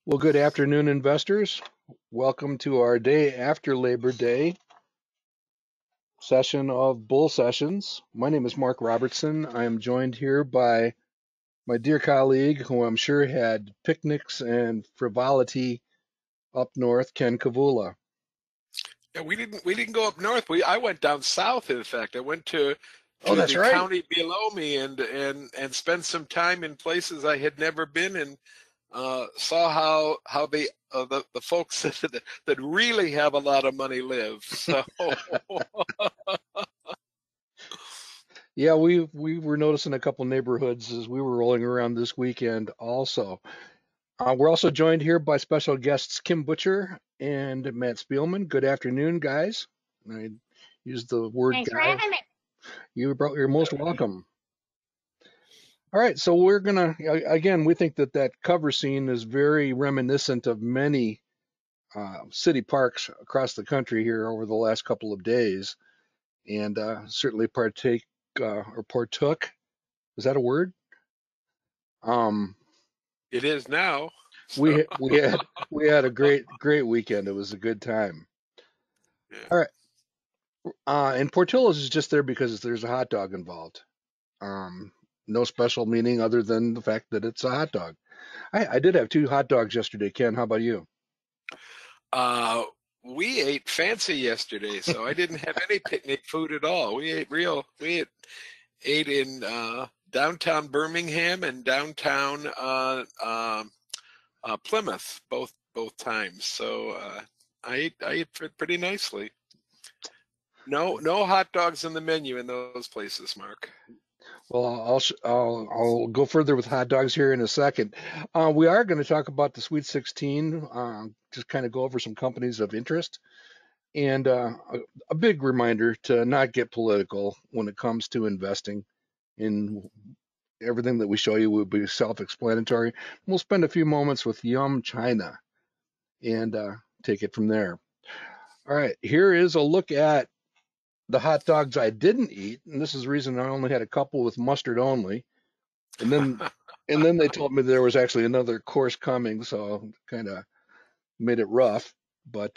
Well, good afternoon, investors. Welcome to our day after Labor Day session of Bull Sessions. My name is Mark Robertson. I am joined here by my dear colleague, who I'm sure had picnics and frivolity up north, Ken Kavula. Yeah, we didn't go up north. I went down south, in fact. I went to Oh, to that's the right. county below me and spent some time in places I had never been and saw how the folks that really have a lot of money live. So Yeah, we were noticing a couple neighborhoods as we were rolling around this weekend also. We're also joined here by special guests Kim Butcher and Matt Spielman. Good afternoon, guys. I use the word Thanks for guys. having me. You're most welcome. All right, so we're gonna again. We think that that cover scene is very reminiscent of many city parks across the country here over the last couple of days, and certainly partake or partook. Is that a word? Um, it is now. So we had a great weekend. It was a good time. yeah. All right, and Portillo's is just there because there's a hot dog involved. Um, no special meaning other than the fact that it's a hot dog. I did have two hot dogs yesterday, Ken. How about you? Uh, we ate fancy yesterday, so I didn't have any picnic food at all. We ate in downtown Birmingham and downtown Plymouth both times. So I ate pretty nicely. No hot dogs in the menu in those places, Mark. Well, I'll go further with hot dogs here in a second. We are going to talk about the Sweet 16, just kind of go over some companies of interest, and a big reminder to not get political when it comes to investing. In everything that we show you will be self-explanatory. We'll spend a few moments with Yum China and take it from there. All right, here is a look at the hot dogs I didn't eat, and this is the reason I only had a couple with mustard only. And then and then they told me there was actually another course coming, so kind of made it rough. But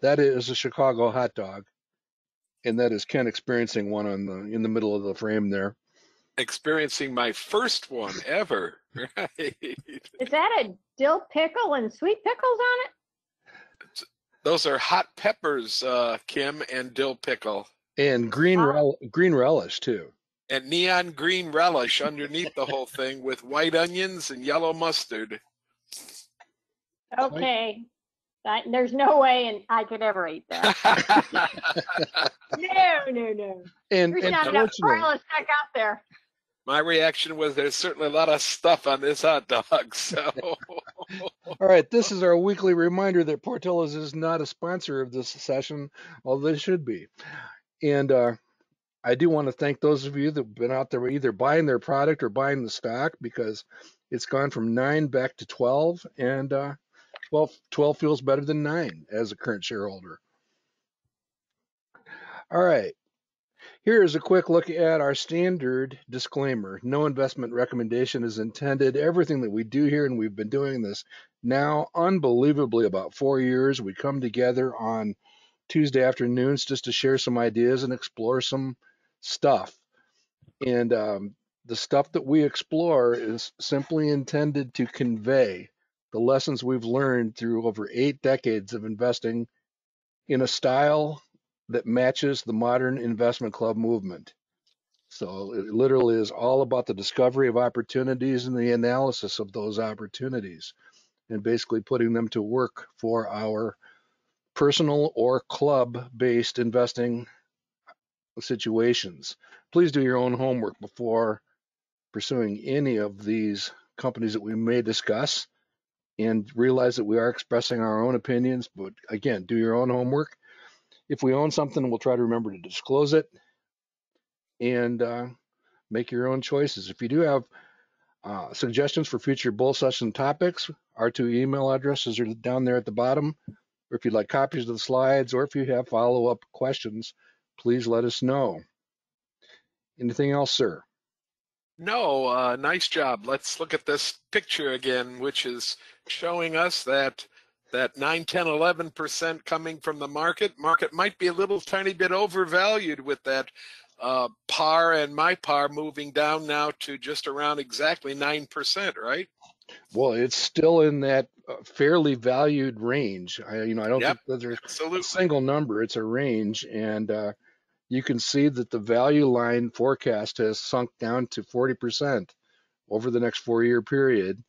that is a Chicago hot dog, and that is Ken experiencing one on the in the middle of the frame there. Experiencing my first one ever. Right. Is that a dill pickle and sweet pickles on it? Those are hot peppers, Kim, and dill pickle. And Ah, green relish too. And neon green relish underneath the whole thing with white onions and yellow mustard. Quite. okay. There's no way and I could ever eat that. No, no, no. There's And not enough fortunately, garlic stuck out there. My reaction was there's certainly a lot of stuff on this hot dog. So all right, this is our weekly reminder that Portillo's is not a sponsor of this session, although they should be. And I do want to thank those of you that have been out there either buying their product or buying the stock because it's gone from 9 back to 12, and 12 feels better than 9 as a current shareholder. All right, here is a quick look at our standard disclaimer. No investment recommendation is intended. Everything that we do here, and we've been doing this now unbelievably about 4 years, we come together on Tuesday afternoons just to share some ideas and explore some stuff. And the stuff that we explore is simply intended to convey the lessons we've learned through over 8 decades of investing in a style that matches the modern investment club movement. So it literally is all about the discovery of opportunities and the analysis of those opportunities and basically putting them to work for our personal or club based investing situations. Please do your own homework before pursuing any of these companies that we may discuss and realize that we are expressing our own opinions. But again, do your own homework. If we own something, we'll try to remember to disclose it and make your own choices. If you do have suggestions for future bull session topics, our two email addresses are down there at the bottom. Or if you'd like copies of the slides or if you have follow up questions, please let us know. Anything else, sir? No, nice job. Let's look at this picture again, which is showing us that 9, 10, 11% coming from the market. Market might be a little tiny bit overvalued with that par and my par moving down now to just around exactly 9%, right? Well, it's still in that fairly valued range. I don't Yep, think that there's a absolutely. single number. It's a range, and you can see that the value line forecast has sunk down to 40% over the next 4-year period,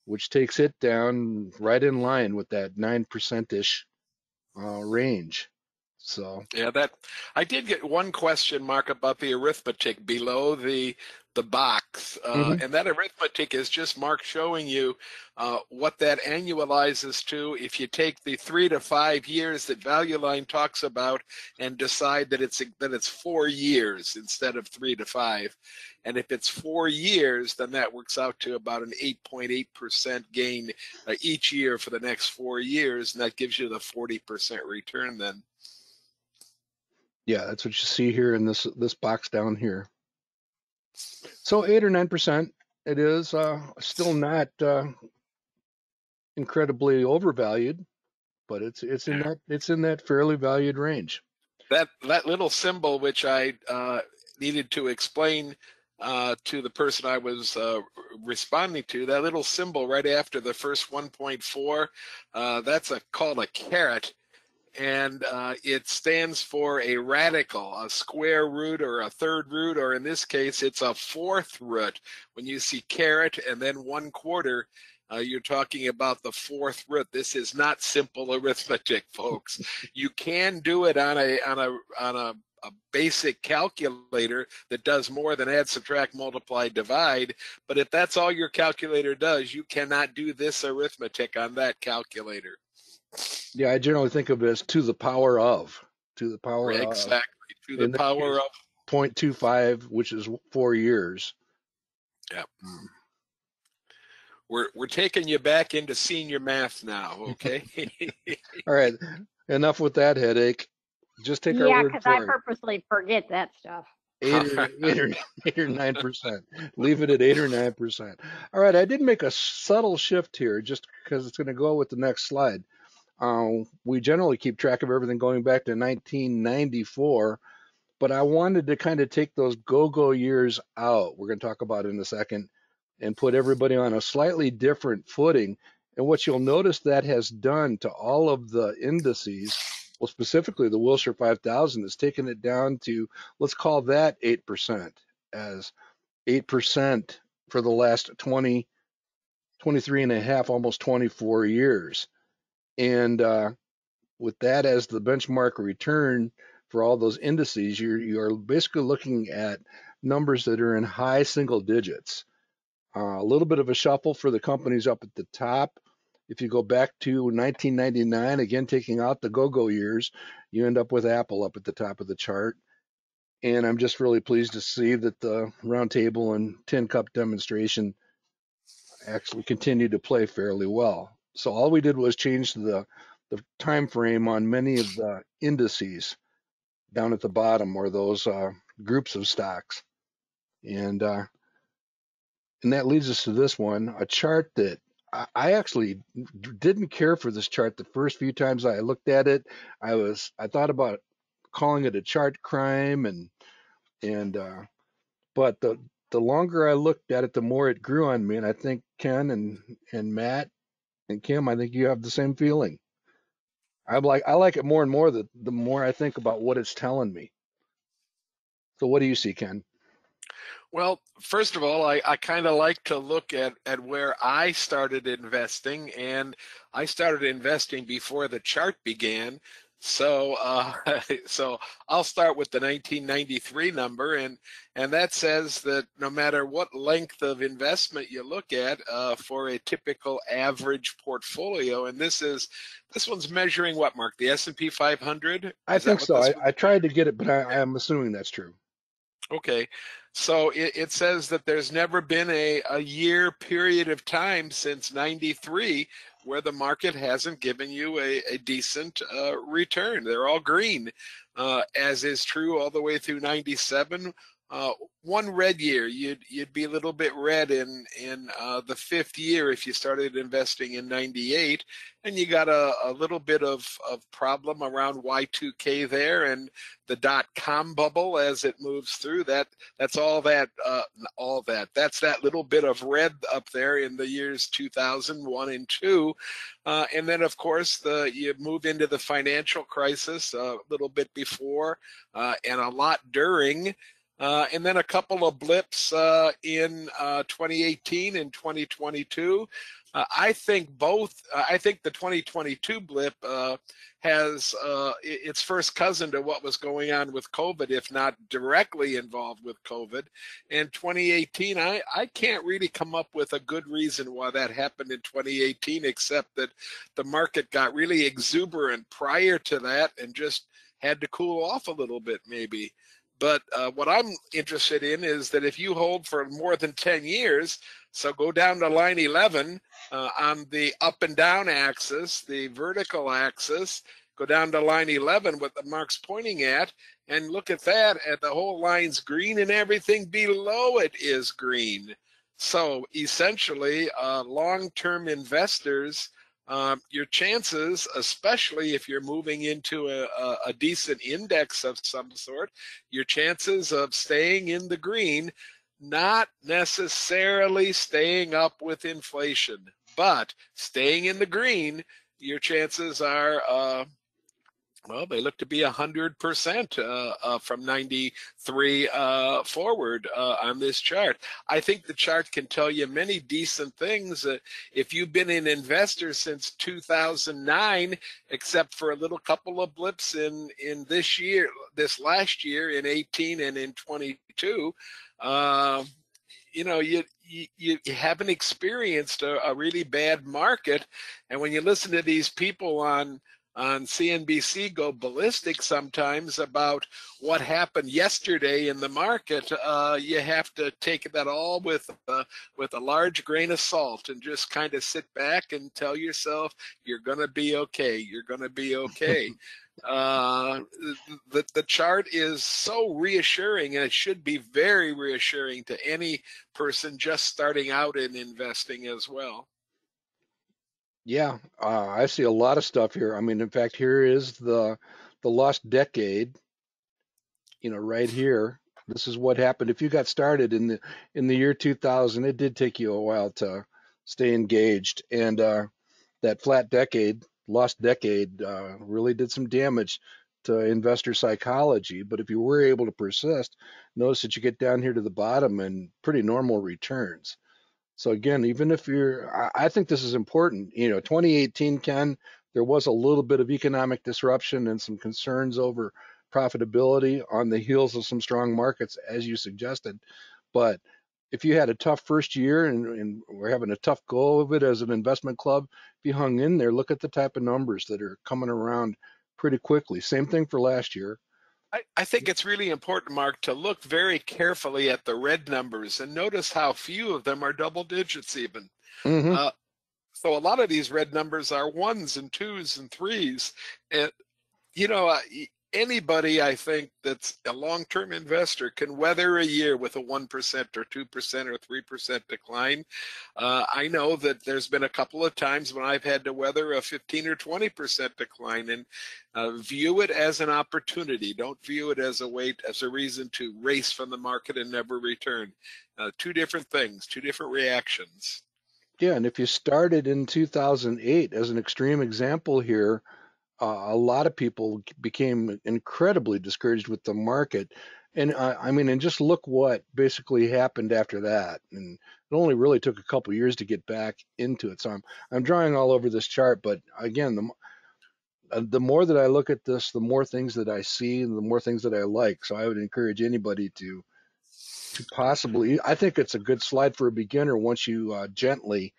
which takes it down right in line with that 9%-ish range. So, Yeah, that I did get one question mark about the arithmetic below the box, mhm. and that arithmetic is just Mark showing you what that annualizes to if you take the 3 to 5 years that Value Line talks about and decide that it's 4 years instead of 3 to 5, and if it's 4 years, then that works out to about an 8.8% gain each year for the next 4 years, and that gives you the 40% return then. Yeah, that's what you see here in this box down here. So 8 or 9%, it is still not incredibly overvalued, but it's in that fairly valued range. That little symbol, which I needed to explain to the person I was responding to, that little symbol right after the first 1.4, that's called a caret, and it stands for a radical, a square root or a third root, or in this case, it's a fourth root. When you see caret and then 1/4, you're talking about the fourth root. This is not simple arithmetic, folks. You can do it on a basic calculator that does more than add, subtract, multiply, divide. But if that's all your calculator does, you cannot do this arithmetic on that calculator. Yeah, I generally think of it as to the power of, to the power of. Exactly. To the In this power case, of. 0.25, which is 4 years. Yeah. Um, We're taking you back into senior math now, okay? all right, enough with that headache. Just take our Yeah, word because I for it. purposely forget that stuff. 8 or 9%. Leave it at 8 or 9%. All right, I did make a subtle shift here just because it's going to go with the next slide. We generally keep track of everything going back to 1994, but I wanted to kind of take those go-go years out. We're going to talk about it in a second, and put everybody on a slightly different footing. And what you'll notice that has done to all of the indices, well, specifically the Wilshire 5000, is taken it down to, let's call that 8%, as 8% for the last 20, 23 and a half, almost 24 years. And with that as the benchmark return for all those indices, you're basically looking at numbers that are in high single digits. A little bit of a shuffle for the companies up at the top. If you go back to 1999, again taking out the go-go years, you end up with Apple up at the top of the chart. And I'm just really pleased to see that the roundtable and tin cup demonstration actually continue to play fairly well. So all we did was change the time frame on many of the indices down at the bottom, or those groups of stocks. And that leads us to this one, a chart that I actually didn't care for this chart the first few times I looked at it. I thought about calling it a chart crime, and but the longer I looked at it, the more it grew on me. And I think Ken and Matt and Kim, I think you have the same feeling. I like it more and more the more I think about what it's telling me. So what do you see, Ken? Well, first of all, I kind of like to look at where I started investing, and I started investing before the chart began. So so I'll start with the 1993 number, and that says that no matter what length of investment you look at for a typical average portfolio, and this one's measuring what, Mark? The S&P 500? I Is that think what so. this I tried to get it, but I'm assuming that's true. Okay, so it says that there's never been a year period of time since 93 where the market hasn't given you a decent return. They're all green, as is true all the way through 97, uh, one red year, you'd be a little bit red in the fifth year if you started investing in '98, and you got a little bit of problem around Y2K there and the .com bubble as it moves through. That's all that that's that little bit of red up there in the years 2001 and 2, and then of course you move into the financial crisis a little bit before and a lot during. And then a couple of blips in 2018 and 2022. I think I think the 2022 blip has its first cousin to what was going on with COVID, if not directly involved with COVID. And 2018, I can't really come up with a good reason why that happened in 2018, except that the market got really exuberant prior to that and just had to cool off a little bit, maybe. But what I'm interested in is that if you hold for more than 10 years, so go down to line 11 on the up and down axis, the vertical axis, go down to line 11, what the mark's pointing at, and look at that, and the whole line's green and everything below it is green. So essentially, long-term investors, your chances, especially if you're moving into a decent index of some sort, your chances of staying in the green, not necessarily staying up with inflation, but staying in the green, your chances are well, they look to be 100% from 93 forward on this chart. I think the chart can tell you many decent things. If you've been an investor since 2009, except for a little couple of blips in this last year in 18 and in 22, you know, you haven't experienced a really bad market. And when you listen to these people on CNBC go ballistic sometimes about what happened yesterday in the market, you have to take that all with a large grain of salt and just kind of sit back and tell yourself you're going to be okay. You're going to be okay. The chart is so reassuring, and it should be very reassuring to any person just starting out in investing as well. Yeah, I see a lot of stuff here. I mean, in fact, here is the lost decade, you know, right here. This is what happened if you got started in the year 2000. It did take you a while to stay engaged, and that flat decade, lost decade, really did some damage to investor psychology. But if you were able to persist, notice that you get down here to the bottom and pretty normal returns. So again, even if I think this is important. You know, 2018, Ken, there was a little bit of economic disruption and some concerns over profitability on the heels of some strong markets, as you suggested. But if you had a tough first year and we're having a tough go of it as an investment club, if you hung in there, look at the type of numbers that are coming around pretty quickly. Same thing for last year. I think it's really important, Mark, to look very carefully at the red numbers and notice how few of them are double digits even. Mm-hmm. So a lot of these red numbers are ones and twos and threes. And, you know, anybody, I think, that's a long-term investor can weather a year with a 1% or 2% or 3% decline. I know that there's been a couple of times when I've had to weather a 15 or 20% decline, and view it as an opportunity. Don't view it as a reason to race from the market and never return. Two different things, two different reactions. Yeah, and if you started in 2008 as an extreme example here, a lot of people became incredibly discouraged with the market. And I mean, and just look what basically happened after that. And it only really took a couple of years to get back into it. So I'm drawing all over this chart, but again, the more that I look at this, the more things that I see, and the more things that I like. So I would encourage anybody to possibly. I think it's a good slide for a beginner once you gently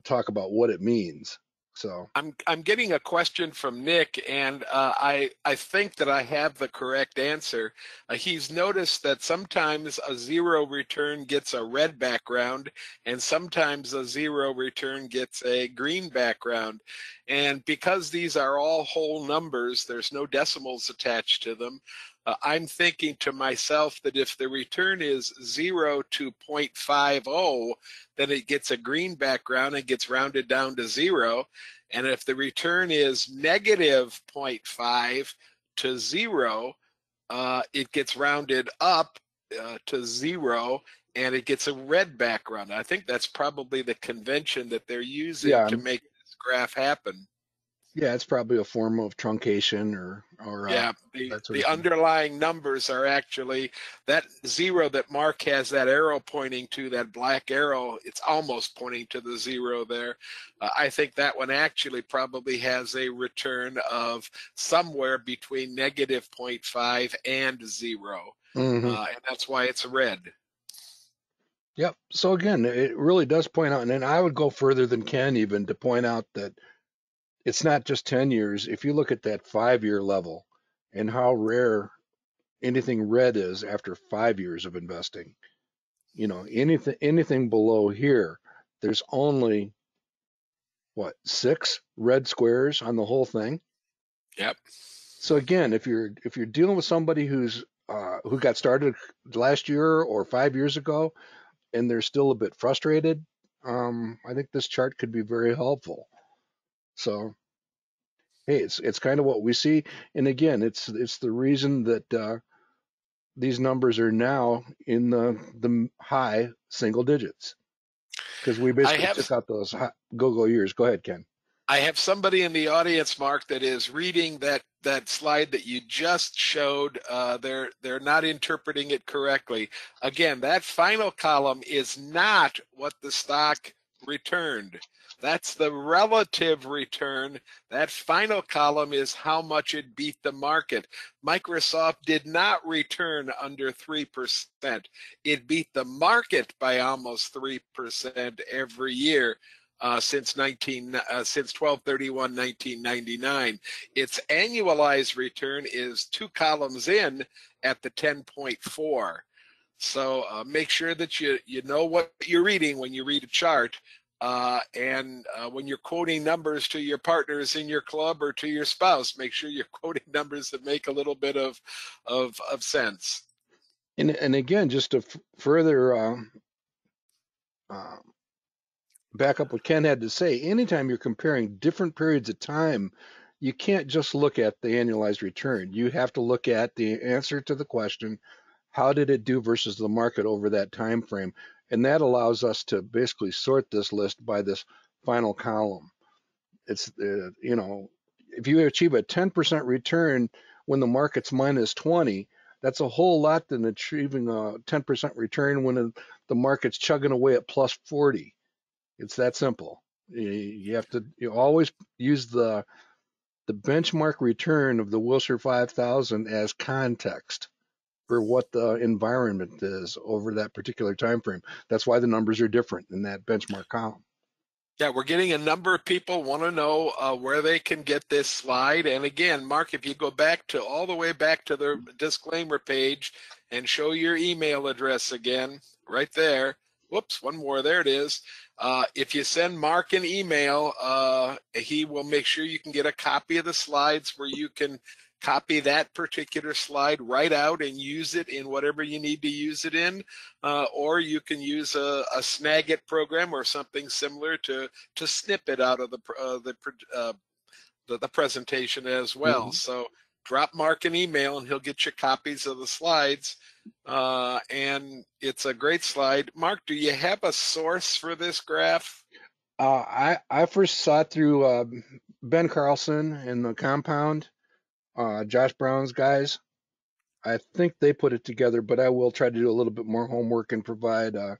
talk about what it means. So I'm getting a question from Nick, and I think that I have the correct answer. He's noticed that sometimes a zero return gets a red background, and sometimes a zero return gets a green background. And because these are all whole numbers, there's no decimals attached to them. I'm thinking to myself that if the return is 0 to 0.50, then it gets a green background and gets rounded down to 0. And if the return is negative 0.5 to 0, it gets rounded up to 0, and it gets a red background. I think that's probably the convention that they're using Yeah, to make this graph happen. yeah, it's probably a form of truncation or Yeah, that sort the of thing. underlying numbers are actually that 0 that Mark has that arrow pointing to, that black arrow, it's almost pointing to the 0 there. I think that one actually probably has a return of somewhere between negative 0.5 and 0. Hmm. And that's why it's red. Yep. So again, it really does point out, and then I would go further than Ken even to point out that it's not just 10 years. If you look at that 5-year level and how rare anything red is after 5 years of investing, anything below here, there's only what, 6 red squares on the whole thing. Yep. So again, if you're dealing with somebody who got started last year or 5 years ago and they're still a bit frustrated, I think this chart could be very helpful. So hey, it's kind of what we see, and again, it's the reason that these numbers are now in the high single digits because we I basically have took out those go-go years. Go ahead, Ken. I have somebody in the audience, Mark, that is reading that slide that you just showed. They're not interpreting it correctly. Again, that final column is not what the stock returned. That's the relative return. That final column is how much it beat the market. Microsoft did not return under 3%. It beat the market by almost 3% every year. Since 12/31/1999. Its annualized return is 2 columns in at the 10.4. So make sure that you know what you're reading when you read a chart, and when you're quoting numbers to your partners in your club or to your spouse, make sure you're quoting numbers that make a little bit of sense. And again, just to further back up what Ken had to say, anytime you're comparing different periods of time, you can't just look at the annualized return. You have to look at the answer to the question, how did it do versus the market over that time frame? And that allows us to basically sort this list by this final column. It's, if you achieve a 10% return when the market's minus 20, that's a whole lot than achieving a 10% return when the market's chugging away at plus 40. It's that simple. You have to always use the benchmark return of the Wilshire 5000 as context for what the environment is over that particular time frame. That's why the numbers are different in that benchmark column. Yeah, we're getting a number of people want to know where they can get this slide. And again, Mark, if you go back to all the way back to the disclaimer page and show your email address again, right there. Whoops, one more. There it is. If you send Mark an email, he will make sure you can get a copy of the slides where you can copy that particular slide right out and use it in whatever you need to use it in, or you can use a Snagit program or something similar to snip it out of the presentation as well. Mm-hmm. So drop Mark an email and he'll get you copies of the slides, and it's a great slide. Mark, do you have a source for this graph? I first saw it through Ben Carlson in the Compound. Josh Brown's guys. I think they put it together, but I will try to do a little bit more homework and provide a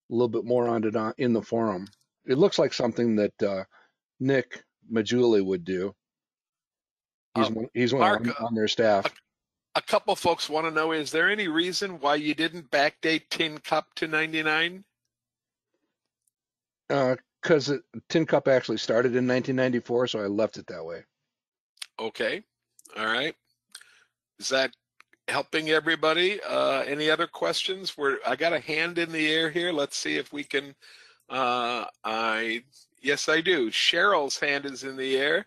little bit more on it in the forum. It looks like something that Nick Majuli would do. He's one Mark, on their staff. A couple folks want to know, is there any reason why you didn't backdate Tin Cup to 99? Because Tin Cup actually started in 1994, so I left it that way. Okay. All right. Is that helping everybody? Any other questions? I got a hand in the air here. Let's see if we can. Yes, I do. Cheryl's hand is in the air.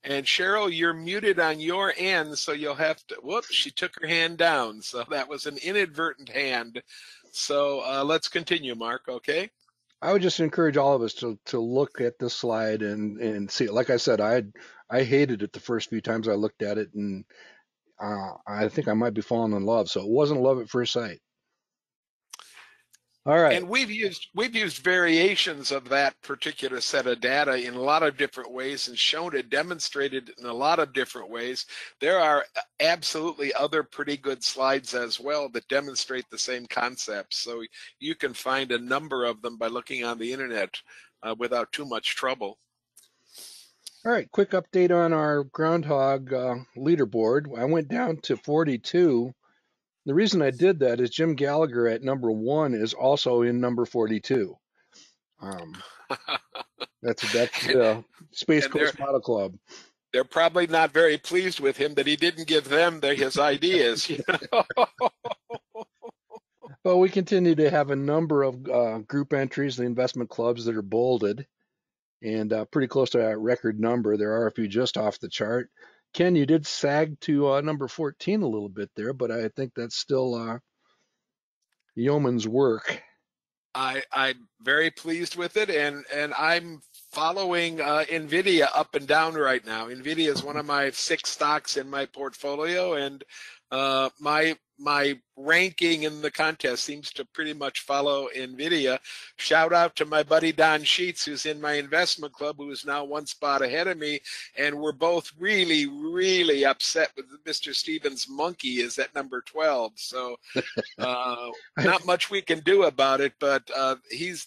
And Cheryl, you're muted on your end, so you'll have to, whoops, she took her hand down. So that was an inadvertent hand. So let's continue, Mark, okay? I would just encourage all of us to look at this slide and see it. Like I said, I hated it the first few times I looked at it, and I think I might be falling in love. So it wasn't love at first sight. All right. And we've used variations of that particular set of data in a lot of different ways and shown it demonstrated in a lot of different ways. There are absolutely other pretty good slides as well that demonstrate the same concepts. So you can find a number of them by looking on the internet without too much trouble. All right, quick update on our groundhog leaderboard. I went down to 42. The reason I did that is Jim Gallagher at number 1 is also in number 42. That's the Space Coast Model Club. They're probably not very pleased with him that he didn't give them his ideas. You know? Well, we continue to have a number of group entries, the investment clubs that are bolded, and pretty close to that record number. There are a few just off the chart. Ken, you did sag to number 14 a little bit there, but I think that's still yeoman's work. I'm very pleased with it, and I'm following NVIDIA up and down right now. NVIDIA is one of my 6 stocks in my portfolio, and my ranking in the contest seems to pretty much follow NVIDIA. Shout out to my buddy Don Sheets, who's in my investment club, who is now 1 spot ahead of me, and we're both really, really upset with Mr. Stevens' monkey is at number 12. So not much we can do about it, but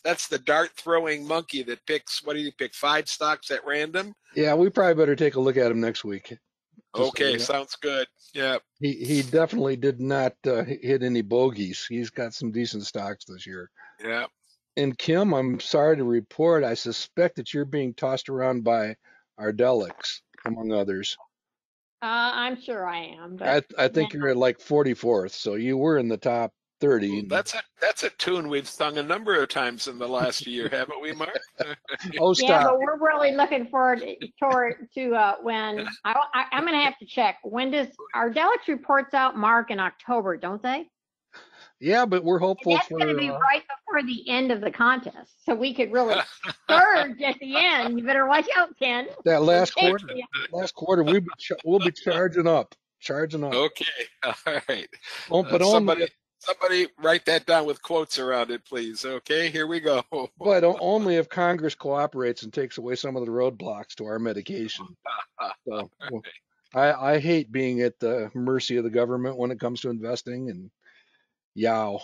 that's the dart throwing monkey that picks, what do you pick, 5 stocks at random? Yeah, we probably better take a look at him next week. Okay, sounds good. Yeah. He definitely did not hit any bogeys. He's got some decent stocks this year. Yeah. And Kim, I'm sorry to report, I suspect that you're being tossed around by Ardelyx, among others. I'm sure I am. But I think you're at like 44th, so you were in the top 30. That's a tune we've sung a number of times in the last year, haven't we, Mark? Oh, stop. Yeah, but we're really looking forward to when I'm going to have to check. When does Ardelyx reports out, Mark, in October, don't they? Yeah, but we're hopeful and that's going to be right before the end of the contest, so we could really surge at the end. You better watch out, Ken. That last quarter, we'll be charging up. Okay, all right. But somebody write that down with quotes around it, please. Okay, here we go. But only if Congress cooperates and takes away some of the roadblocks to our medication. So, I hate being at the mercy of the government when it comes to investing, and yow.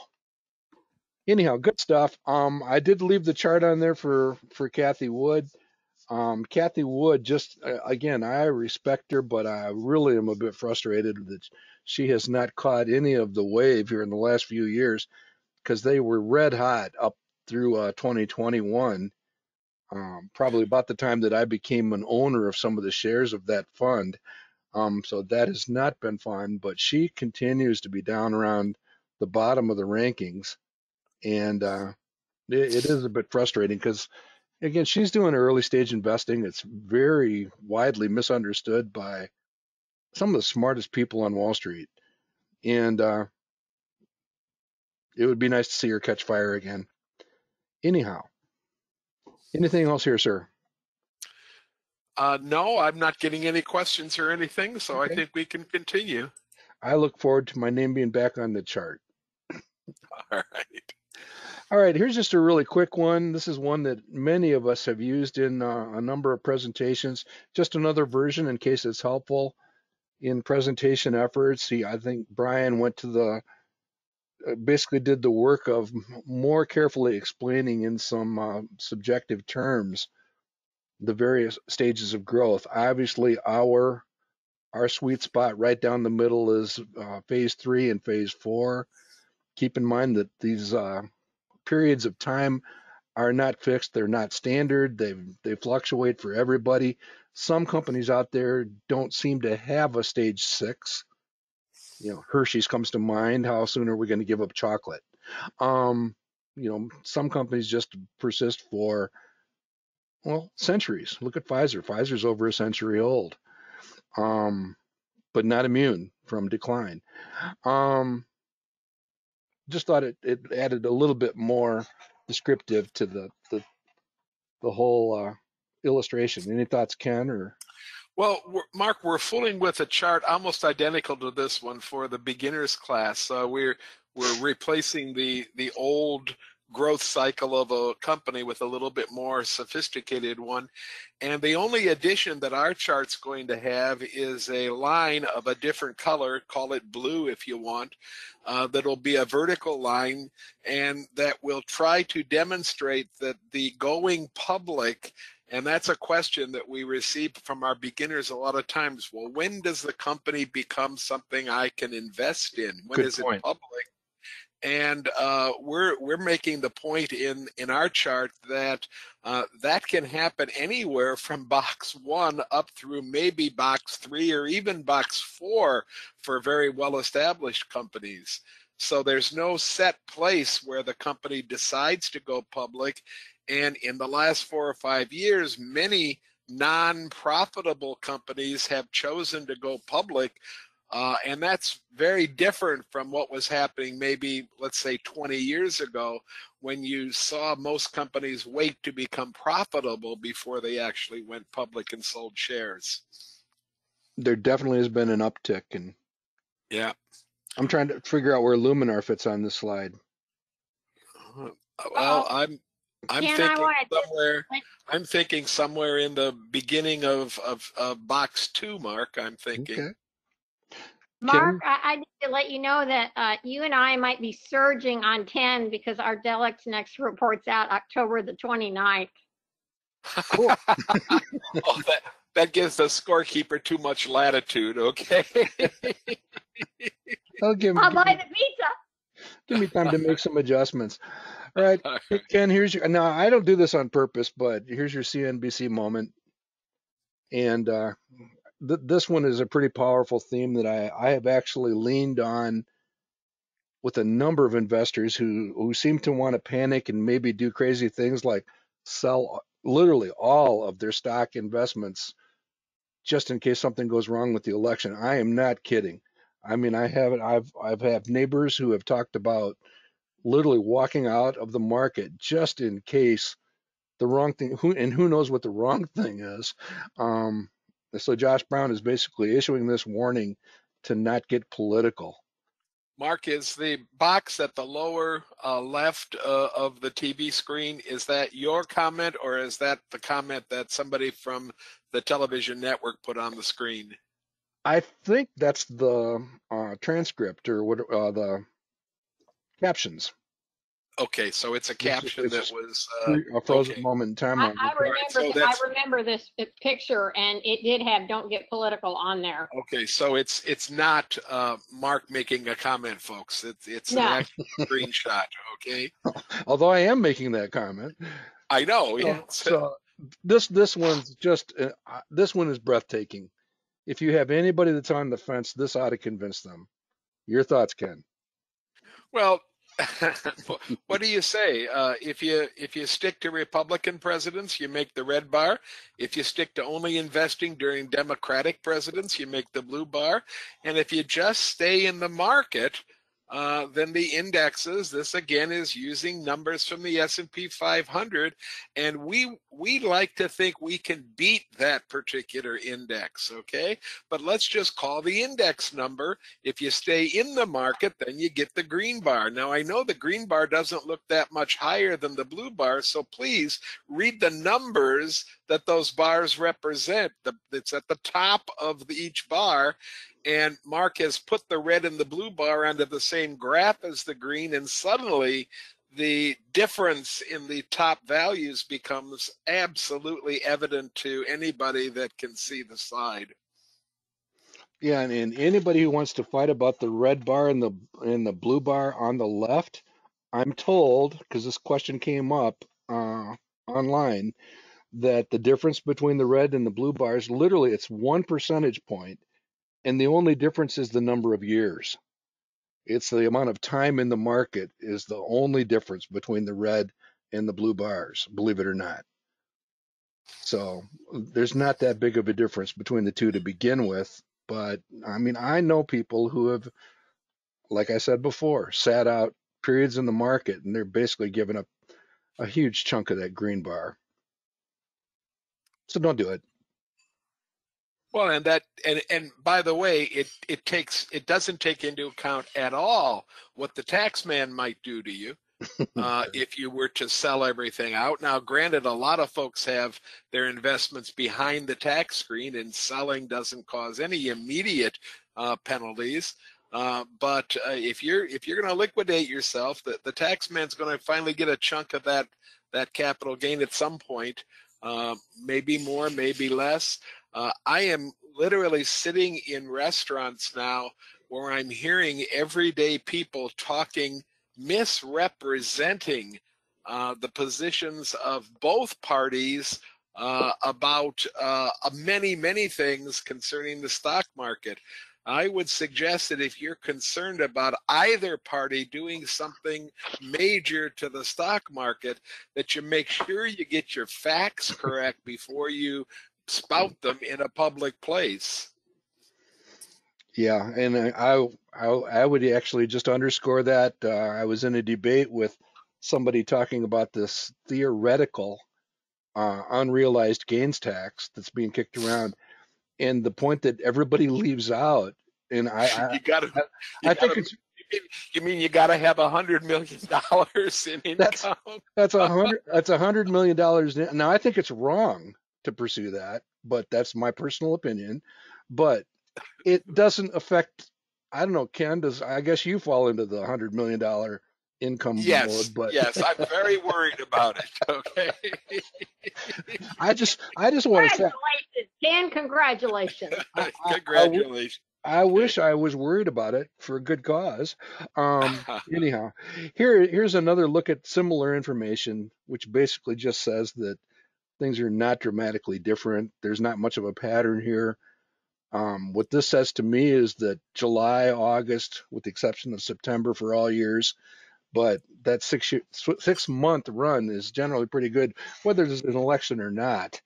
Anyhow, good stuff. I did leave the chart on there for Cathie Wood. Cathie Wood, just again, I respect her, but I really am a bit frustrated that she has not caught any of the wave here in the last few years, because they were red hot up through 2021, probably about the time that I became an owner of some of the shares of that fund. So that has not been fun, but she continues to be down around the bottom of the rankings, and it is a bit frustrating because, again, she's doing early stage investing. It's very widely misunderstood by some of the smartest people on Wall Street, and it would be nice to see her catch fire again. Anyhow, anything else here, sir? No, I'm not getting any questions or anything, so okay. I think we can continue. I look forward to my name being back on the chart. All right. All right, here's just a really quick one. This is one that many of us have used in a number of presentations. Just another version in case it's helpful in presentation efforts. I think Brian went to basically did the work of more carefully explaining in some subjective terms the various stages of growth. Obviously, our sweet spot right down the middle is phase 3 and phase 4. Keep in mind that these periods of time are not fixed. They're not standard. They fluctuate for everybody. Some companies out there don't seem to have a stage 6. Hershey's comes to mind. How soon are we going to give up chocolate? Some companies just persist for Well, centuries. Look at Pfizer. Pfizer's over a century old, um, but not immune from decline. Um, just thought it added a little bit more descriptive to the whole illustration. Any thoughts, Ken? Or Well, Mark, we're fooling with a chart almost identical to this one for the beginners class. We're replacing the old growth cycle of a company with a little bit more sophisticated one. And the only addition that our chart's going to have is a line of a different color, call it blue if you want, that'll be a vertical line, and that will try to demonstrate that the going public, and that's a question that we receive from our beginners a lot of times. Well, when does the company become something I can invest in? When good is it point. public? And we're making the point in our chart that that can happen anywhere from box 1 up through maybe box 3 or even box 4 for very well-established companies. So there's no set place where the company decides to go public. And in the last 4 or 5 years, many non-profitable companies have chosen to go public. And that's very different from what was happening maybe, let's say, 20 years ago, when you saw most companies wait to become profitable before they actually went public and sold shares. There definitely has been an uptick, and Yeah. I'm trying to figure out where Luminar fits on this slide. Well, Uh-oh. I'm Ken, I thinking want to somewhere. I'm thinking somewhere in the beginning of box 2, Mark. I'm thinking. Okay. Mark, Ken? I need to let you know that you and I might be surging on 10 because our Ardelyx next report's out October the 29th. Cool. Oh, that gives the scorekeeper too much latitude. Okay. I'll give I'll buy the pizza. give me time to make some adjustments. All right, hey, Ken, here's your. Now, I don't do this on purpose, but here's your CNBC moment. And this one is a pretty powerful theme that I have actually leaned on with a number of investors who seem to want to panic and maybe do crazy things like sell literally all of their stock investments just in case something goes wrong with the election. I am not kidding. I mean, I've had neighbors who have talked about literally walking out of the market just in case the wrong thing, who knows what the wrong thing is. So Josh Brown is basically issuing this warning to not get political. Mark, is the box at the lower left of the TV screen, is that your comment, or is that the comment that somebody from the television network put on the screen? I think that's the transcript or what the captions. Okay, so it's a caption that was A frozen okay. moment in time. I remember this picture, and it did have "Don't get political" on there. Okay, so it's not Mark making a comment, folks. It's No. an actual screenshot. Okay. Although I am making that comment. I know. Yeah. So this one's just this one is breathtaking. If you have anybody that's on the fence, this ought to convince them. Your thoughts, Ken? Well, what do you say? If you stick to Republican presidents, you make the red bar. If you stick to only investing during Democratic presidents, you make the blue bar. And if you just stay in the market, then the indexes. This again is using numbers from the S&P 500, and we like to think we can beat that particular index. Okay, but let's just call the index number. If you stay in the market, then you get the green bar. Now I know the green bar doesn't look that much higher than the blue bar, so please read the numbers that those bars represent. It's at the top of each bar. And Mark has put the red and the blue bar onto the same graph as the green, and suddenly the difference in the top values becomes absolutely evident to anybody that can see the slide. Yeah, and anybody who wants to fight about the red bar and the blue bar on the left, I'm told, because this question came up online, that the difference between the red and the blue bars, literally, it's 1 percentage point, and the only difference is the number of years. It's the amount of time in the market is the only difference between the red and the blue bars, believe it or not. So there's not that big of a difference between the two to begin with. But I mean, I know people who have, like I said before, sat out periods in the market and they're basically giving up a huge chunk of that green bar. So don't do it. Well, and by the way, it doesn't take into account at all what the tax man might do to you if you were to sell everything out. Now, granted, a lot of folks have their investments behind the tax screen, and selling doesn't cause any immediate penalties. But if you're going to liquidate yourself, the tax man's going to finally get a chunk of that capital gain at some point. Maybe more, maybe less. I am literally sitting in restaurants now where I'm hearing everyday people talking, misrepresenting the positions of both parties about many, many things concerning the stock market. I would suggest that if you're concerned about either party doing something major to the stock market, that you make sure you get your facts correct before you spout them in a public place. Yeah, and I would actually just underscore that. I was in a debate with somebody talking about this theoretical unrealized gains tax that's being kicked around, and the point that everybody leaves out, and You got to, I think it's you mean you got to have $100 million in that's income? $100 million. Now I think it's wrong to pursue that, but that's my personal opinion. But it doesn't affect. I don't know, Ken. I guess you fall into the $100 million income Yes, mode, but yes, I'm very worried about it. Okay. I just want to say Congratulations, Ken. Congratulations. Congratulations. I wish I was worried about it for a good cause. Anyhow, here's another look at similar information, which basically just says that things are not dramatically different. There's not much of a pattern here. What this says to me is that July, August, with the exception of September for all years, but that 6 month run is generally pretty good, whether there's an election or not.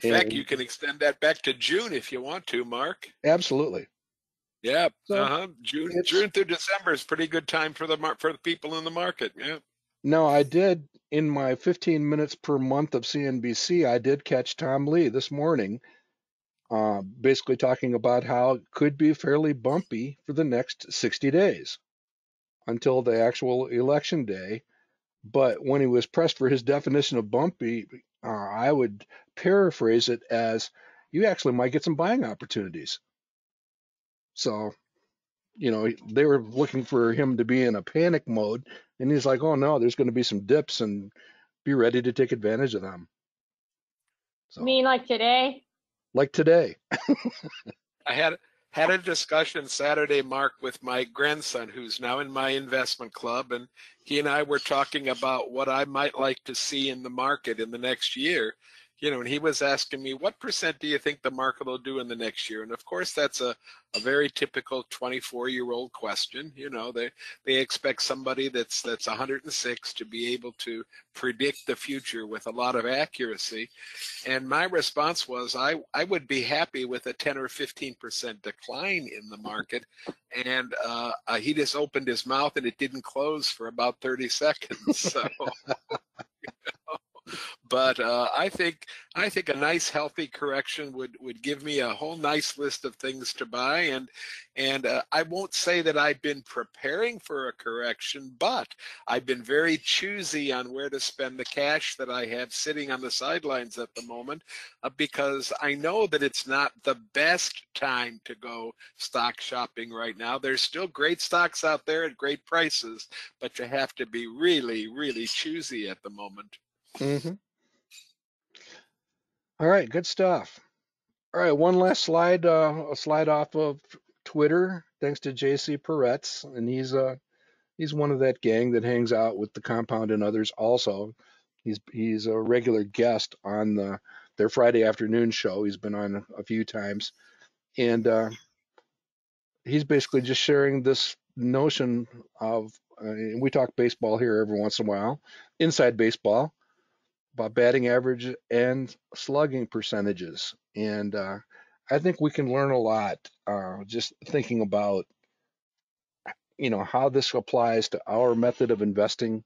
In fact, And you can extend that back to June if you want to, Mark. absolutely. Yeah, So June it's through December is pretty good time for the people in the market. Yeah. now I did in my 15 minutes per month of CNBC, I did catch Tom Lee this morning, basically talking about how it could be fairly bumpy for the next 60 days until the actual election day. But when he was pressed for his definition of bumpy, I would paraphrase it as you actually might get some buying opportunities. So, they were looking for him to be in a panic mode, and he's like, oh no, there's going to be some dips and be ready to take advantage of them. You So, mean like today? like today. I had a discussion Saturday, Mark, with my grandson, who's now in my investment club, and he and I were talking about what I might like to see in the market in the next year. And he was asking me, what percent do you think the market will do in the next year? And of course, that's a very typical 24-year-old question. They expect somebody that's 106 to be able to predict the future with a lot of accuracy. And my response was, I would be happy with a 10 or 15% decline in the market. And he just opened his mouth and it didn't close for about 30 seconds. So, but I think a nice healthy correction would give me a whole nice list of things to buy, and I won't say that I've been preparing for a correction, but I've been very choosy on where to spend the cash that I have sitting on the sidelines at the moment, because I know that it's not the best time to go stock shopping right now. There's still great stocks out there at great prices, but you have to be really, really choosy at the moment. Mm-hmm. All right, good stuff. All right, one last slide, a slide off of Twitter, thanks to JC Peretz, and he's one of that gang that hangs out with the Compound and others. Also, he's a regular guest on their Friday afternoon show. He's been on a few times, and he's basically just sharing this notion of. We talk baseball here every once in a while, inside baseball, about batting average and slugging percentages. And I think we can learn a lot just thinking about, how this applies to our method of investing.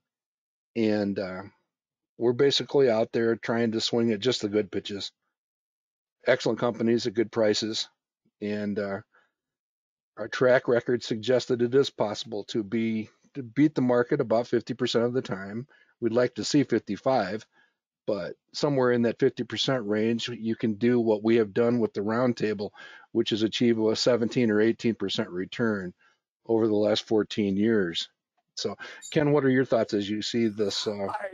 And we're basically out there trying to swing at just the good pitches, excellent companies at good prices. And our track record suggests that it is possible to beat the market about 50% of the time. We'd like to see 55, but somewhere in that 50% range, you can do what we have done with the round table, which is achieve a 17 or 18% return over the last 14 years. So, Ken, what are your thoughts as you see this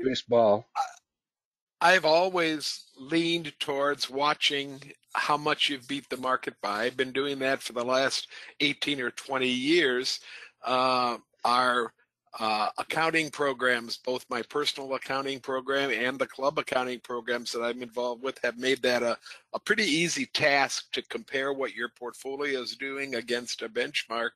baseball? I've always leaned towards watching how much you've beat the market by. I've been doing that for the last 18 or 20 years. Our accounting programs, both my personal accounting program and the club accounting programs that I'm involved with, have made that a pretty easy task to compare what your portfolio is doing against a benchmark.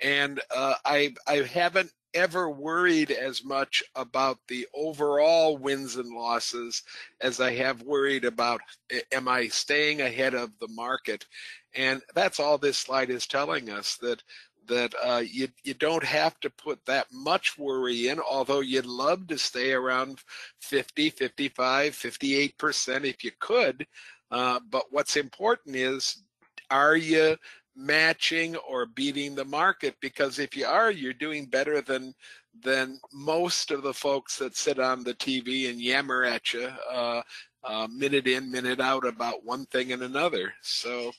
And I haven't ever worried as much about the overall wins and losses as I have worried about, am I staying ahead of the market? And that's all this slide is telling us, that you don't have to put that much worry in, although you'd love to stay around 50, 55, 58% if you could. But what's important is, are you matching or beating the market? Because if you are, you're doing better than most of the folks that sit on the TV and yammer at you minute in, minute out about one thing and another. So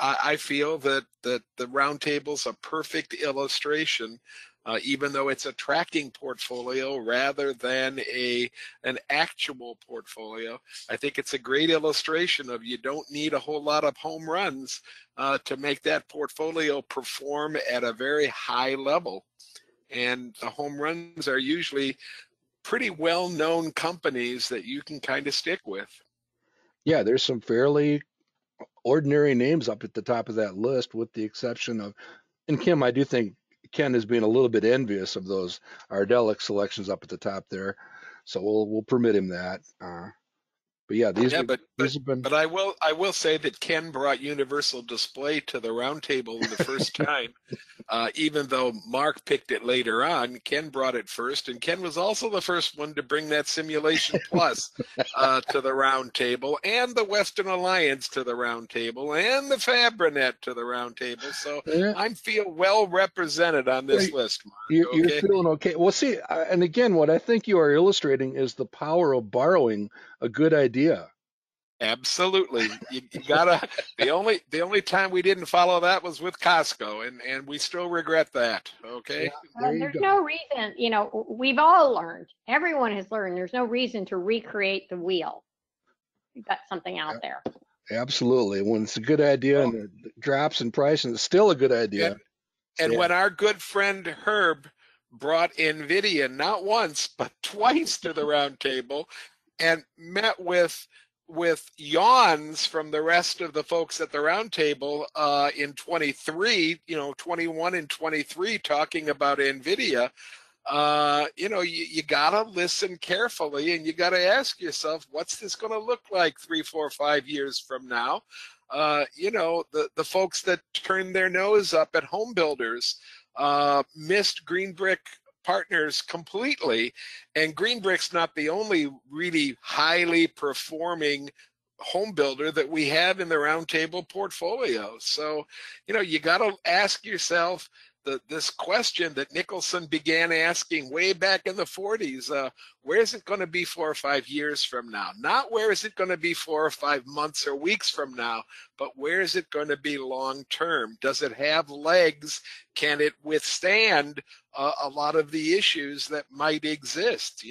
I feel that the roundtable's a perfect illustration, even though it's a tracking portfolio rather than an actual portfolio. I think it's a great illustration of, you don't need a whole lot of home runs to make that portfolio perform at a very high level. And the home runs are usually pretty well-known companies that you can kind of stick with. Yeah, there's some fairly ordinary names up at the top of that list, with the exception of, and Kim, I do think Ken is being a little bit envious of those Ardelic selections up at the top there, so we'll permit him that. But yeah, these have been. But I will say that Ken brought Universal Display to the roundtable the first time. Even though Mark picked it later on, Ken brought it first, and Ken was also the first one to bring that Simulation Plus to the round table, and the Western Alliance to the round table, and the Fabrinet to the round table. So yeah. I feel well represented on this list, Mark. You're feeling okay. Well, see, and again, what I think you are illustrating is the power of borrowing a good idea. Absolutely. You gotta, the only time we didn't follow that was with Costco, and we still regret that. Okay. Yeah, there's no reason, we've all learned, everyone has learned, there's no reason to recreate the wheel. You've got something out there. Absolutely. When it's a good idea and it drops in price, and it's still a good idea. And when our good friend Herb brought NVIDIA not once but twice to the round table, and met with yawns from the rest of the folks at the round table in 23, 21 and 23, talking about NVIDIA, you gotta listen carefully, and you gotta ask yourself, what's this going to look like 3, 4, 5 years from now? The folks that turned their nose up at home builders missed Green Brick Partners completely, and Green Brick's not the only really highly performing home builder that we have in the roundtable portfolio. So, you got to ask yourself this question that Nicholson began asking way back in the 40s, where is it going to be 4 or 5 years from now? Not where is it going to be 4 or 5 months or weeks from now, but where is it going to be long term? Does it have legs? Can it withstand a lot of the issues that might exist?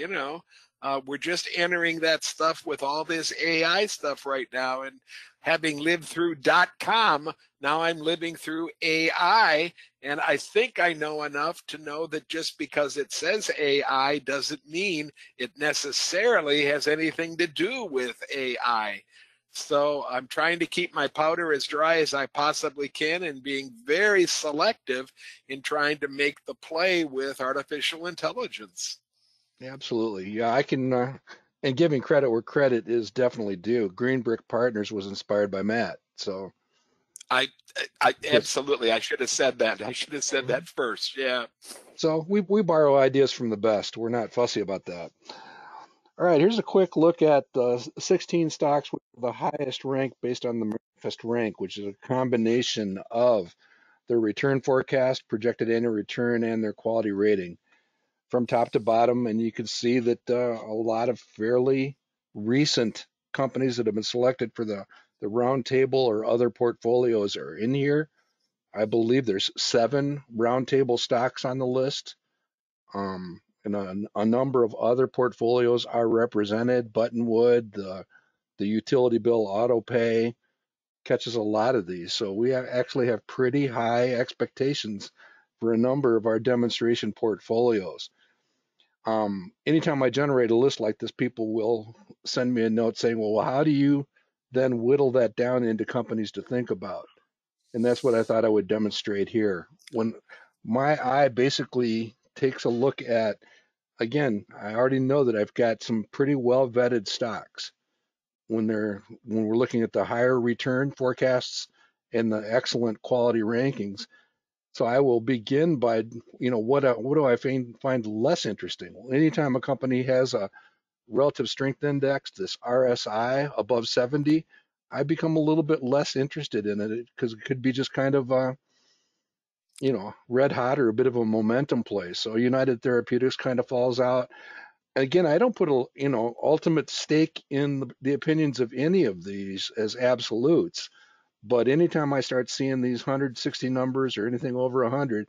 We're just entering that stuff with all this AI stuff right now, and having lived through .com, now I'm living through AI, and I think I know enough to know that just because it says AI doesn't mean it necessarily has anything to do with AI. So I'm trying to keep my powder as dry as I possibly can, and being very selective in trying to make the play with artificial intelligence. Absolutely. Yeah, I can And giving credit where credit is definitely due. Green Brick Partners was inspired by Matt. So I just absolutely, I should have said that. I should have said that first. Yeah. so we borrow ideas from the best. We're not fussy about that. All right, here's a quick look at 16 stocks with the highest rank based on the Manifest rank, which is a combination of their return forecast, projected annual return, and their quality rating from top to bottom. And you can see that a lot of fairly recent companies that have been selected for the round table or other portfolios are in here. I believe there's 7 round table stocks on the list. And a number of other portfolios are represented. Buttonwood, the utility bill auto pay catches a lot of these. So we actually have pretty high expectations for a number of our demonstration portfolios. Anytime I generate a list like this, people will send me a note saying, well, how do you then whittle that down into companies to think about? And that's what I thought I would demonstrate here. When my eye basically takes a look at, again, I already know that I've got some pretty well vetted stocks when we're looking at the higher return forecasts and the excellent quality rankings. So I will begin by, what do I find less interesting? Well, anytime a company has a relative strength index, this RSI above 70, I become a little bit less interested in it because it could be just kind of red hot or a bit of a momentum play. So United Therapeutics kind of falls out. And again, I don't put a ultimate stake in the opinions of any of these as absolutes. But anytime I start seeing these 160 numbers or anything over 100,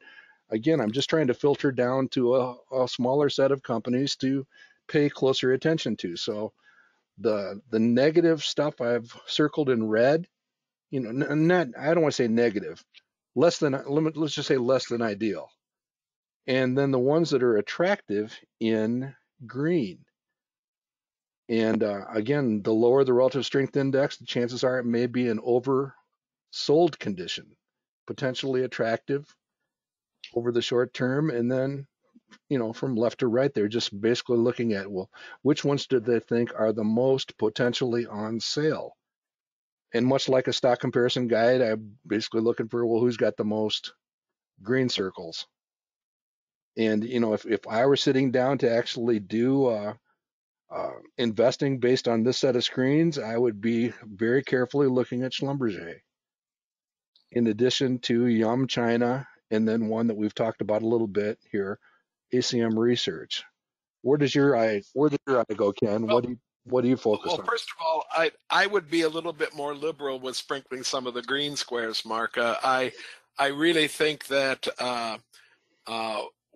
again, I'm just trying to filter down to a smaller set of companies to pay closer attention to. So the negative stuff I've circled in red, not I don't want to say negative, let's just say less than ideal. And then the ones that are attractive in green. And again, the lower the relative strength index, the chances are it may be an oversold condition, potentially attractive over the short term. And then, from left to right, they're just basically looking at, well, which ones do they think are the most potentially on sale? And much like a stock comparison guide, I'm basically looking for, well, who's got the most green circles? And, if I were sitting down to actually do investing based on this set of screens, I would be very carefully looking at Schlumberger, in addition to Yum China, and then one that we've talked about a little bit here, ACM Research. Where does your eye go, Ken? Well, What do you focus well, on? first of all, I would be a little bit more liberal with sprinkling some of the green squares, Mark. I really think that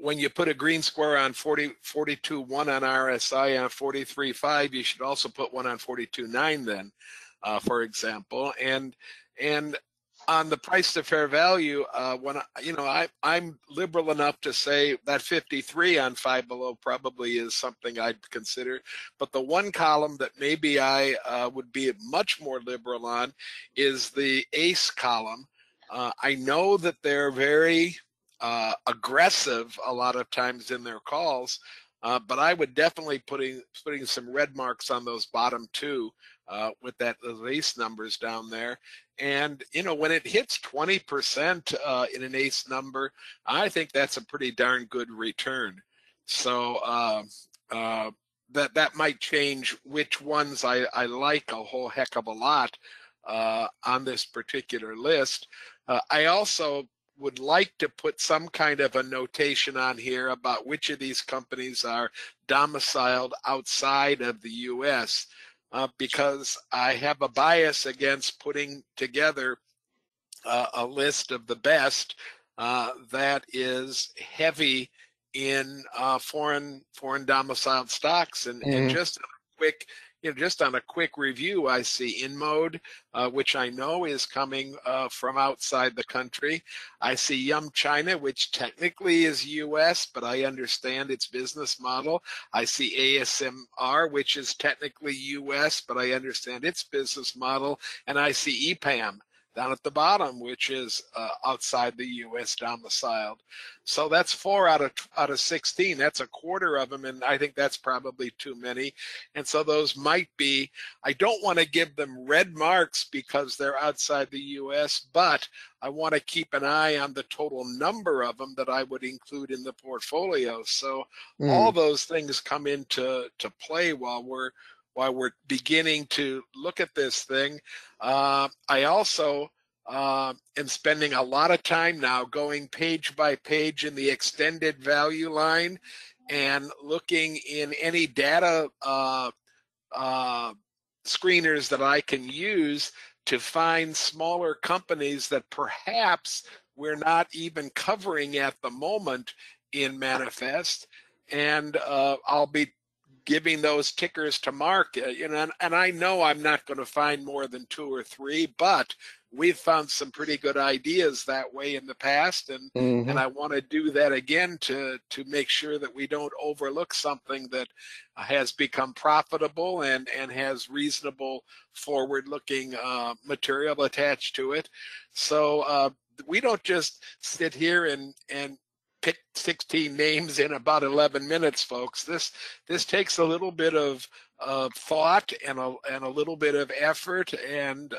when you put a green square on 42.1 on RSI on 43.5, you should also put one on 42.9 then, for example. And on the price to fair value, I'm liberal enough to say that 53 on Five Below probably is something I'd consider. But the one column that maybe I would be much more liberal on is the ACE column. I know that they're very aggressive a lot of times in their calls, but I would definitely putting some red marks on those bottom two with those ACE numbers down there. And when it hits 20% in an ACE number, I think that's a pretty darn good return. So that might change which ones I like a whole heck of a lot on this particular list. I also would like to put some kind of a notation on here about which of these companies are domiciled outside of the U.S. Because I have a bias against putting together a list of the best that is heavy in foreign domiciled stocks. And just a quick, just on a quick review, I see InMode, which I know is coming from outside the country. I see Yum China, which technically is U.S., but I understand its business model. I see ASMR, which is technically U.S., but I understand its business model. And I see EPAM, down at the bottom, which is outside the U.S. domiciled. So that's 4 out of 16. That's a quarter of them, and I think that's probably too many. And so those might be, I don't want to give them red marks because they're outside the U.S., but I want to keep an eye on the total number of them that I would include in the portfolio. So all those things come into play while we're beginning to look at this thing. I also am spending a lot of time now going page by page in the extended value line and looking in any data screeners that I can use to find smaller companies that perhaps we're not even covering at the moment in Manifest. And I'll be giving those tickers to Mark, and I know I'm not going to find more than 2 or 3, but we've found some pretty good ideas that way in the past, and I want to do that again to make sure that we don't overlook something that has become profitable and has reasonable forward-looking material attached to it. So we don't just sit here and pick 16 names in about 11 minutes, folks. This takes a little bit of thought and a little bit of effort, and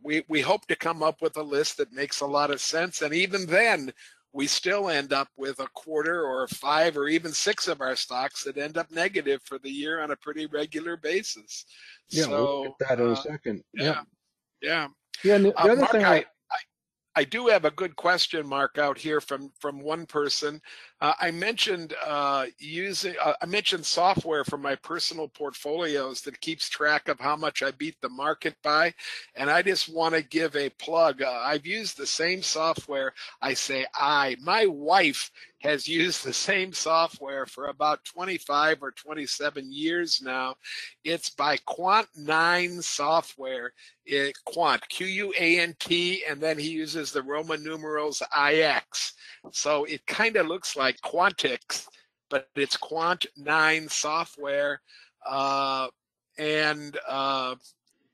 we hope to come up with a list that makes a lot of sense. And even then, we still end up with a quarter or 5 or even 6 of our stocks that end up negative for the year on a pretty regular basis. Yeah, So we'll look at that in a second. Yeah. And the other Mark, thing I do have a good question mark out here from one person. I mentioned I mentioned software for my personal portfolios that keeps track of how much I beat the market by, and I just want to give a plug. I've used the same software. My wife has used the same software for about 25 or 27 years now. It's by Quant9 software. Quant, Q-U-A-N-T, and then he uses the Roman numerals IX. So it kind of looks like Quantix, but it's Quant9 software.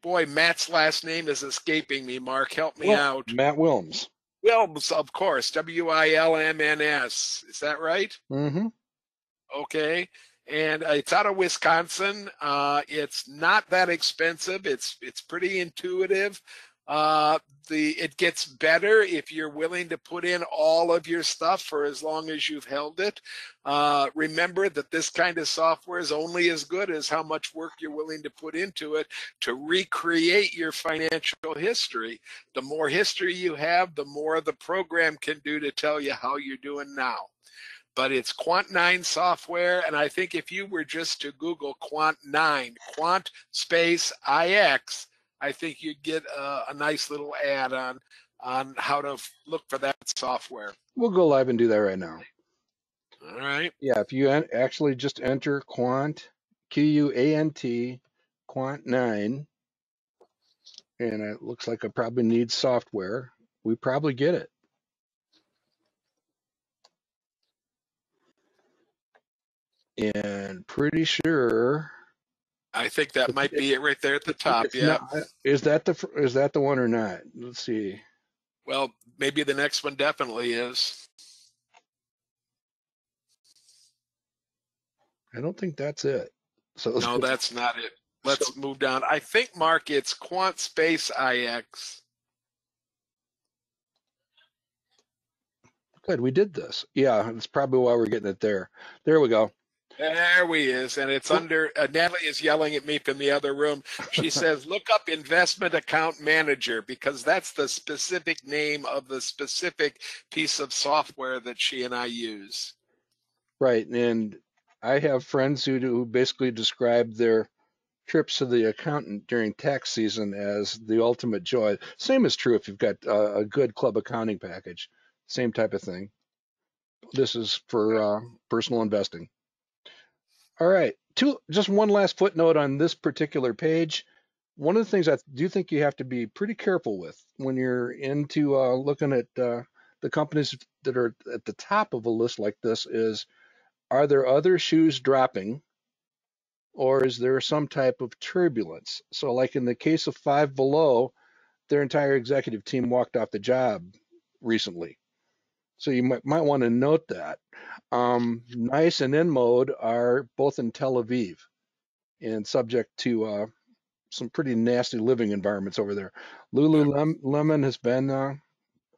Boy, Matt's last name is escaping me. Mark, help me out. Matt Wilms. Wilms, of course, W-I-L-M-N-S. Is that right? Mm-hmm. Okay. And it's out of Wisconsin. It's not that expensive. It's pretty intuitive. It gets better if you're willing to put in all of your stuff for as long as you've held it. Remember that this kind of software is only as good as how much work you're willing to put into it to recreate your financial history. The more history you have, the more the program can do to tell you how you're doing now. But it's Quant9 software, and I think if you were just to Google Quant9, Quant space IX, I think you'd get a nice little ad on how to look for that software. We'll go live and do that right now. All right. Yeah, if you actually just enter Quant, Q-U-A-N-T, Quant9, and it looks like I probably need software, we probably get it. And pretty sure. I think that might be it right there at the top. Yeah. Is that the one or not? Let's see. Well, maybe the next one definitely is. I don't think that's it. So no, that's not it. Let's move down. I think, Mark, it's Quant space IX. Good, we did this. Yeah, that's probably why we're getting it there. There we go. There we is, and it's under, Natalie is yelling at me from the other room. She says, look up investment account manager, because that's the specific name of the specific piece of software that she and I use. Right, and I have friends who basically describe their trips to the accountant during tax season as the ultimate joy. Same is true if you've got a good club accounting package. Same type of thing. This is for personal investing. All right, just one last footnote on this particular page. One of the things I do think you have to be pretty careful with when you're into looking at the companies that are at the top of a list like this is, are there other shoes dropping, or is there some type of turbulence? So like in the case of Five Below, their entire executive team walked off the job recently. So you might want to note that. Nice and InMode are both in Tel Aviv and subject to some pretty nasty living environments over there. Lululemon has been a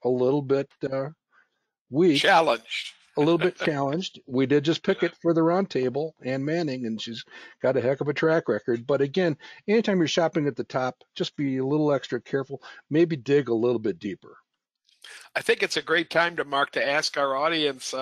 little bit weak, Challenged. a little bit challenged. We did just pick it for the roundtable, Ann Manning, and she's got a heck of a track record. But again, anytime you're shopping at the top, just be a little extra careful. Maybe dig a little bit deeper. I think it's a great time to, Mark, to ask our audience.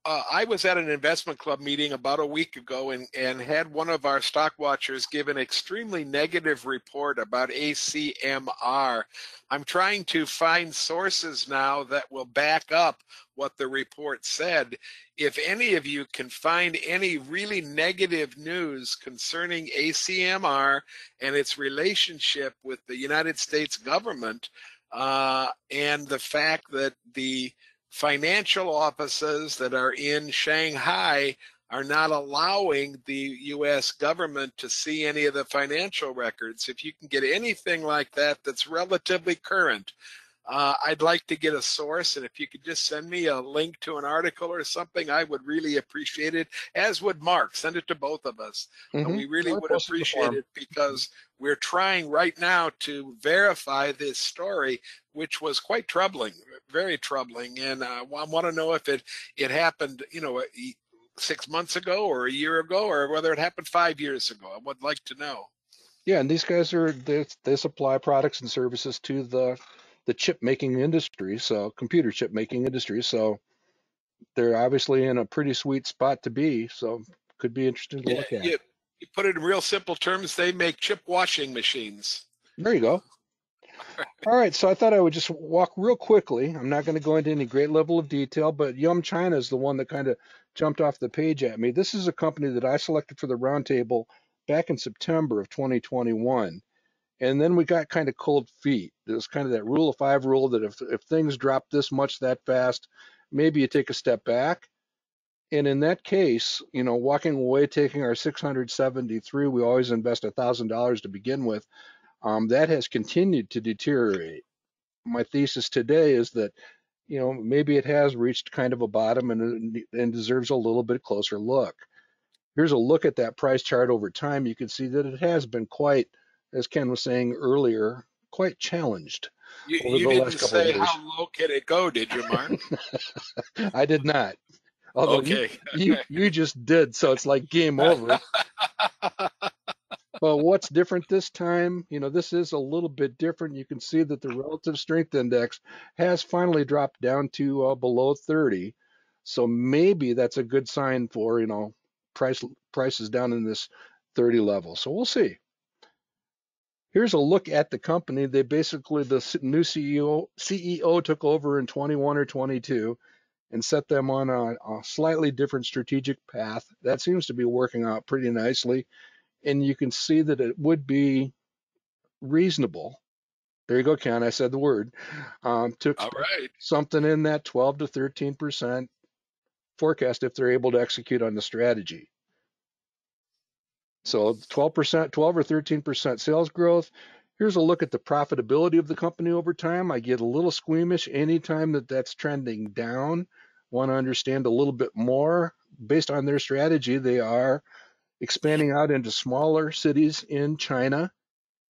I was at an investment club meeting about a week ago and had one of our stock watchers give an extremely negative report about ACMR. I'm trying to find sources now that will back up what the report said. If any of you can find any really negative news concerning ACMR and its relationship with the United States government, and the fact that the financial offices that are in Shanghai are not allowing the U.S. government to see any of the financial records. If you can get anything like that that's relatively current, I'd like to get a source, and if you could just send me a link to an article or something, I would really appreciate it, as would Mark. Send it to both of us. We really would appreciate it, because we're trying right now to verify this story, which was quite troubling, very troubling. And I want to know if it happened, 6 months ago or a year ago, or whether it happened 5 years ago. I would like to know. Yeah, and these guys they supply products and services to the chip making industry, so computer chip making industry. So they're obviously in a pretty sweet spot to be. So could be interesting to look at. You put it in real simple terms, they make chip washing machines. There you go. All right, so I thought I would just walk real quickly. I'm not going to go into any great level of detail, but Yum China is the one that kind of jumped off the page at me. This is a company that I selected for the roundtable back in September of 2021. And then we got kind of cold feet. It was kind of that rule of 5 rule that if things drop this much that fast, maybe you take a step back. And in that case, walking away, taking our 673, we always invest $1,000 to begin with. That has continued to deteriorate. My thesis today is that, maybe it has reached kind of a bottom and deserves a little bit closer look. Here's a look at that price chart over time. You can see that it has been quite, as Ken was saying earlier, quite challenged. You didn't say how low can it go, did you, Mark? I did not. Although okay. You just did, so it's like game over. But what's different this time? This is a little bit different. You can see that the relative strength index has finally dropped down to below 30. So maybe that's a good sign for, prices down in this 30 level. So we'll see. Here's a look at the company. The new CEO took over in 21 or 22 and set them on a slightly different strategic path. That seems to be working out pretty nicely. And you can see that it would be reasonable. There you go, Ken. I said the word. To expect something in that 12 to 13% forecast if they're able to execute on the strategy. So 12%, 12 or 13% sales growth. Here's a look at the profitability of the company over time. I get a little squeamish anytime that's trending down. Want to understand a little bit more. Based on their strategy, they are expanding out into smaller cities in China,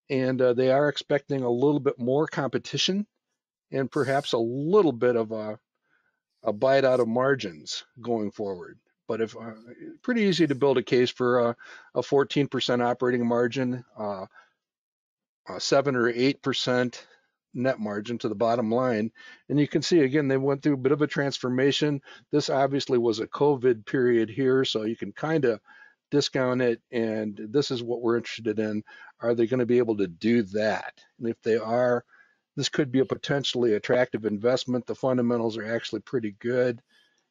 and they are expecting a little bit more competition and perhaps a little bit of a bite out of margins going forward. But pretty easy to build a case for a 14% operating margin, a 7 or 8% net margin to the bottom line. And you can see, again, they went through a bit of a transformation. This obviously was a COVID period here, so you can kind of discount it, and this is what we're interested in. Are they going to be able to do that? And if they are, this could be a potentially attractive investment. The fundamentals are actually pretty good,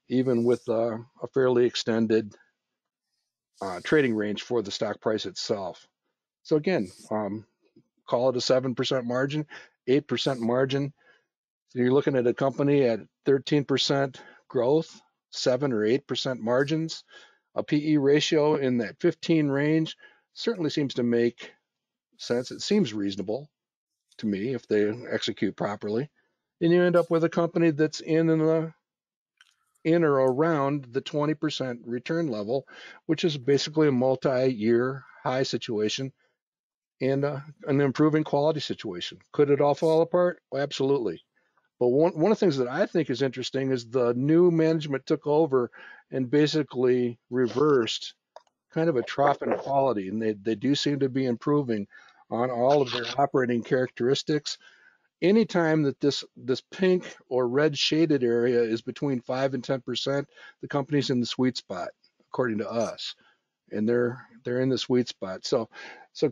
even with a fairly extended trading range for the stock price itself. So again, call it a 7% margin, 8% margin. So you're looking at a company at 13% growth, 7 or 8% margins. A PE ratio in that 15 range certainly seems to make sense. It seems reasonable. to me if they execute properly. And you end up with a company that's in or around the 20% return level, which is basically a multi-year high situation and an improving quality situation. Could it all fall apart? Well, absolutely. But one of the things that I think is interesting is the new management took over and basically reversed kind of a trough in quality, and they do seem to be improving on all of their operating characteristics. Anytime that this pink or red shaded area is between 5 and 10%, the company's in the sweet spot, according to us, and they're in the sweet spot. So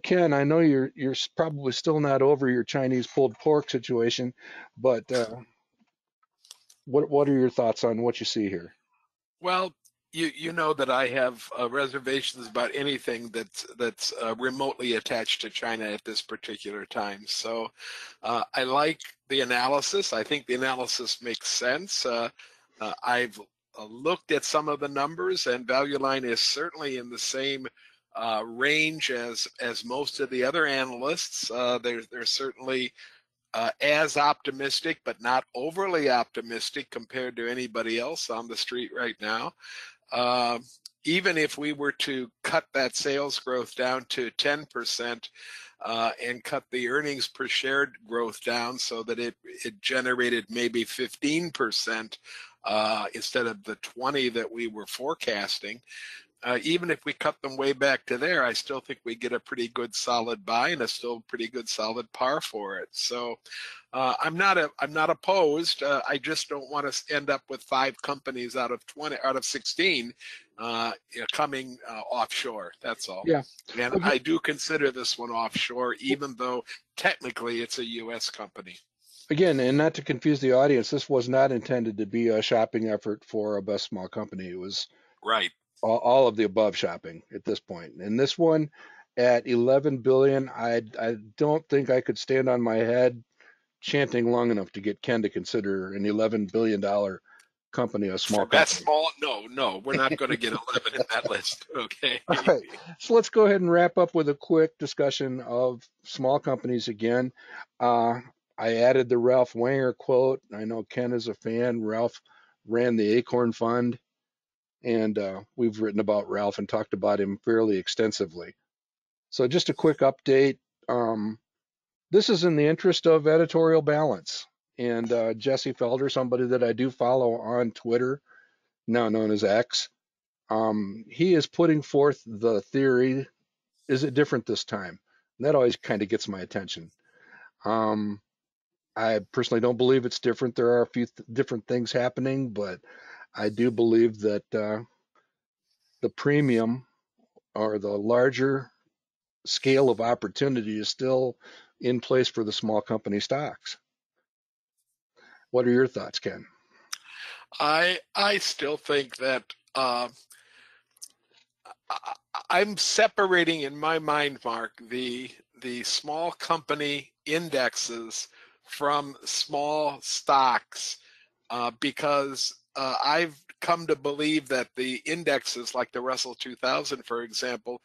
Ken, I know you're probably still not over your Chinese pulled pork situation, but what are your thoughts on what you see here? Well, you know that I have reservations about anything that's remotely attached to China at this particular time. So I like the analysis. I think the analysis makes sense. I've looked at some of the numbers, and Value Line is certainly in the same range as most of the other analysts. They're certainly as optimistic, but not overly optimistic compared to anybody else on the street right now. Even if we were to cut that sales growth down to 10% and cut the earnings per share growth down so that it generated maybe 15% instead of the 20 that we were forecasting, even if we cut them way back to there, I still think we get a pretty good solid buy and a still pretty good solid par for it. So I'm not opposed. I just don't want to end up with 5 companies out of 16 coming offshore. That's all. Yeah. And Okay. I do consider this one offshore, even though technically it's a U.S. company. Again, and not to confuse the audience, this was not intended to be a shopping effort for a best small company. It was Right. all of the above shopping at this point. And this one at 11 billion, I don't think I could stand on my head chanting long enough to get Ken to consider an $11 billion company a small That company. small? No, we're not going to get 11 in that list. Okay. All right, so let's go ahead and wrap up with a quick discussion of small companies again. I added the Ralph Wanger quote. I know Ken is a fan. Ralph ran the Acorn Fund, and we've written about Ralph and talked about him fairly extensively. So just a quick update. This is in the interest of editorial balance. And Jesse Felder, somebody that I do follow on Twitter, now known as X, he is putting forth the theory, is it different this time? And that always kind of gets my attention. I personally don't believe it's different. There are a few different things happening, but I do believe that the premium or the larger scale of opportunity is still in place for the small company stocks. What are your thoughts, Ken? I still think that I'm separating in my mind, Mark, the small company indexes from small stocks because I've come to believe that the indexes like the Russell 2000, for example,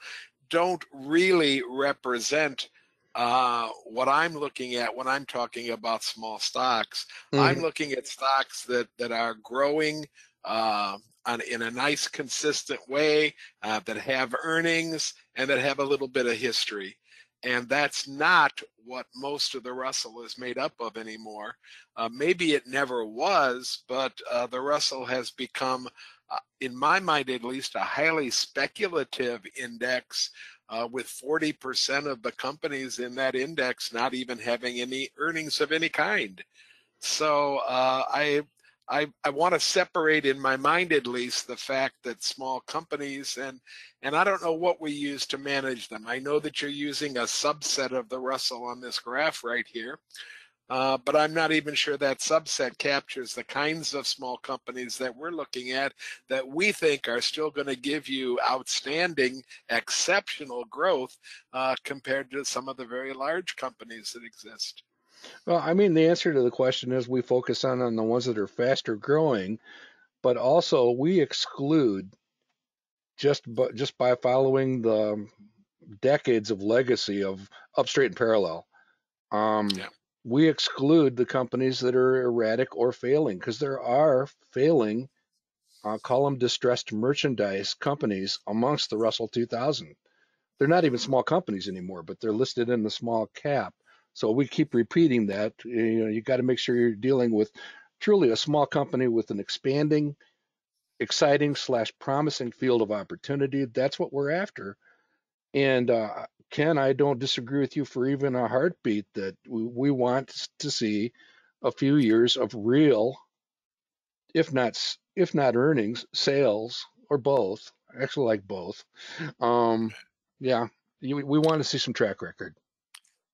don't really represent what I'm looking at when I'm talking about small stocks. I'm looking at stocks that are growing in a nice, consistent way, that have earnings and that have a little bit of history. And that's not what most of the Russell is made up of anymore. Maybe it never was, but the Russell has become, in my mind at least, a highly speculative index with 40% of the companies in that index not even having any earnings of any kind. So I want to separate in my mind at least the fact that small companies, and I don't know what we use to manage them. I know that you're using a subset of the Russell on this graph right here, but I'm not even sure that subset captures the kinds of small companies that we're looking at that we think are still going to give you outstanding, exceptional growth compared to some of the very large companies that exist. Well, I mean, the answer to the question is we focus on the ones that are faster growing, but also we exclude just by following the decades of legacy of Up Straight and Parallel. Yeah. We exclude the companies that are erratic or failing, because there are failing, call them distressed merchandise companies amongst the Russell 2000. They're not even small companies anymore, but they're listed in the small cap. So we keep repeating that. You got to make sure you're dealing with truly a small company with an expanding, exciting / promising field of opportunity. That's what we're after. And Ken, I don't disagree with you for even a heartbeat that we want to see a few years of real, if not earnings, sales, or both. I actually like both. Um, yeah, we want to see some track record.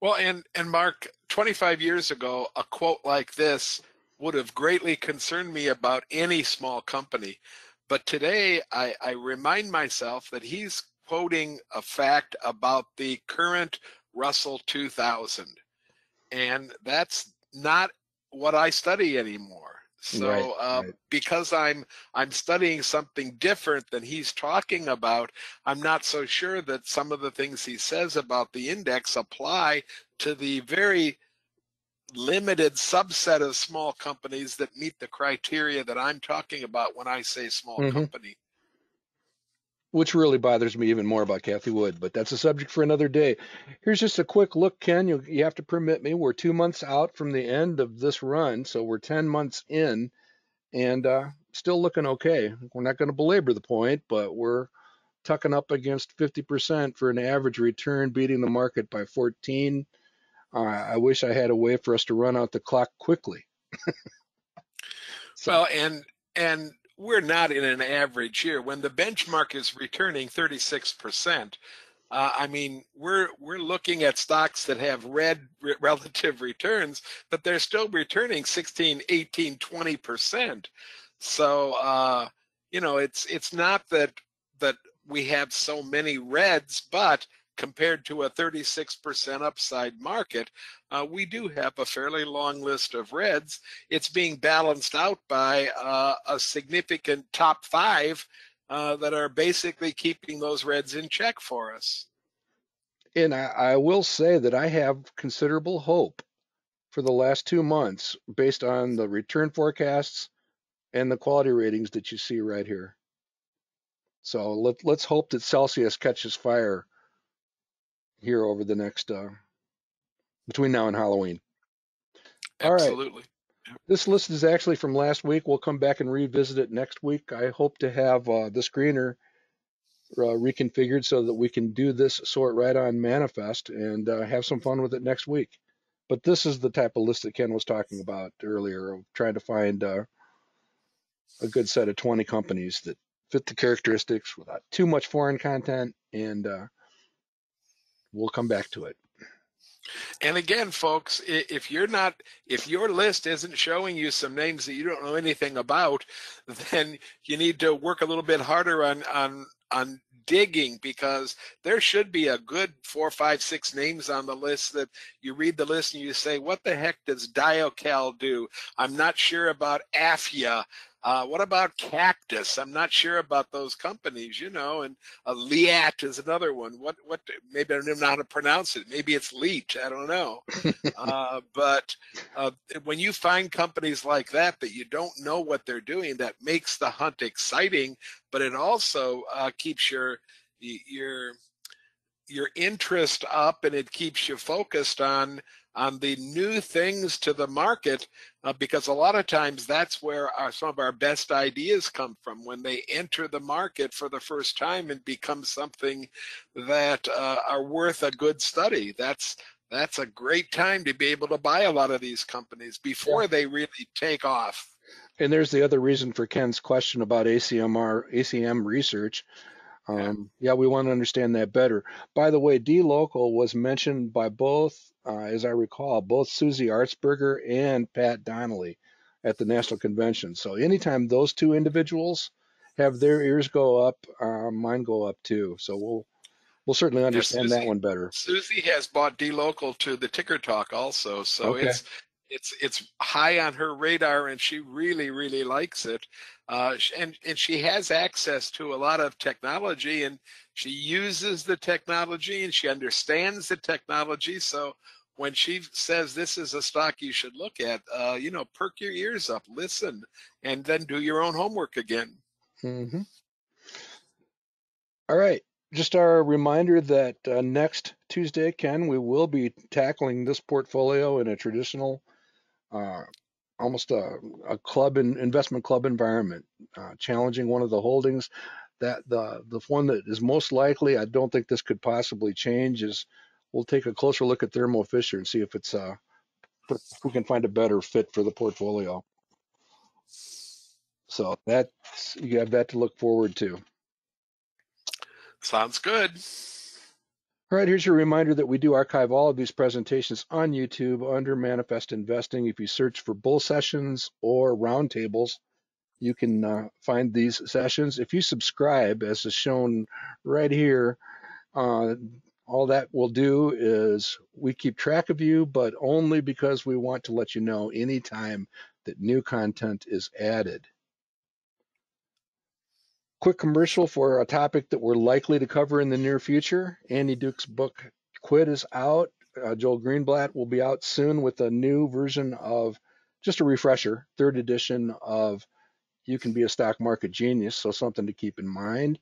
Well, and Mark, 25 years ago, a quote like this would have greatly concerned me about any small company. But today, I remind myself that he's quoting a fact about the current Russell 2000. And that's not what I study anymore. Right, So right. because I'm studying something different than he's talking about, I'm not so sure that some of the things he says about the index apply to the very limited subset of small companies that meet the criteria that I'm talking about when I say small hmm company. Which really bothers me even more about Kathy Wood, but that's a subject for another day. Here's just a quick look, Ken. You have to permit me. We're 2 months out from the end of this run, so we're 10 months in, and still looking okay. We're not going to belabor the point, but we're tucking up against 50% for an average return, beating the market by 14. I wish I had a way for us to run out the clock quickly. So, Well, and we're not in an average year. When the benchmark is returning 36%, I mean, we're looking at stocks that have relative returns, but they're still returning 16, 18, 20%. So, it's not that we have so many reds, but compared to a 36% upside market, we do have a fairly long list of reds. It's being balanced out by a significant top five that are basically keeping those reds in check for us. and I will say that I have considerable hope for the last 2 months based on the return forecasts and the quality ratings that you see right here. So let's hope that Celsius catches fire here over the next between now and Halloween. All right. Absolutely. This list is actually from last week. We'll come back and revisit it next week. I hope to have the screener reconfigured so that we can do this sort right on manifest and have some fun with it next week. But this is the type of list that Ken was talking about earlier, of trying to find a good set of 20 companies that fit the characteristics without too much foreign content, and we'll come back to it. And again, folks, if your list isn't showing you some names that you don't know anything about, then you need to work a little bit harder on digging, because there should be a good 4, 5, 6 names on the list that you read the list and you say, what the heck does Diocal do? I'm not sure about Afia. What about Cactus? I'm not sure about those companies, and Liat is another one. What, maybe I don't even know how to pronounce it. Maybe it's Leat. I don't know. But when you find companies like that you don't know what they're doing, that makes the hunt exciting, but it also keeps your interest up, and it keeps you focused on the new things to the market, because a lot of times that's where some of our best ideas come from, when they enter the market for the first time and become something that are worth a good study. That's a great time to be able to buy a lot of these companies before they really take off. And there's the other reason for Ken's question about ACM research. Yeah, we want to understand that better. By the way, D-Local was mentioned by both, as I recall, both Susie Artsberger and Pat Donnelly at the National Convention. So anytime those two individuals have their ears go up, mine go up too. So we'll certainly understand that one better. Susie has bought D-Local to the Ticker Talk also, so Okay. it's high on her radar, and she really, really likes it. And she has access to a lot of technology, and she uses the technology, and she understands the technology. So when she says this is a stock you should look at, perk your ears up, listen, and then do your own homework again. Mm-hmm. All right. Just our reminder that next Tuesday, Ken, we will be tackling this portfolio in a traditional, almost a investment club environment, challenging one of the holdings. That the one that is most likely, I don't think this could possibly change, is we'll take a closer look at Thermo Fisher and see if it's if we can find a better fit for the portfolio. So you have that to look forward to. Sounds good. All right, here's your reminder that we do archive all of these presentations on YouTube under Manifest Investing. If you search for bull sessions or roundtables, you can find these sessions. If you subscribe, as is shown right here, all that will do is we keep track of you, but only because we want to let you know anytime that new content is added. Quick commercial for a topic that we're likely to cover in the near future. Andy Duke's book, Quit, is out. Joel Greenblatt will be out soon with a new version of, just a refresher, 3rd edition of You Can Be a Stock Market Genius, so something to keep in mind.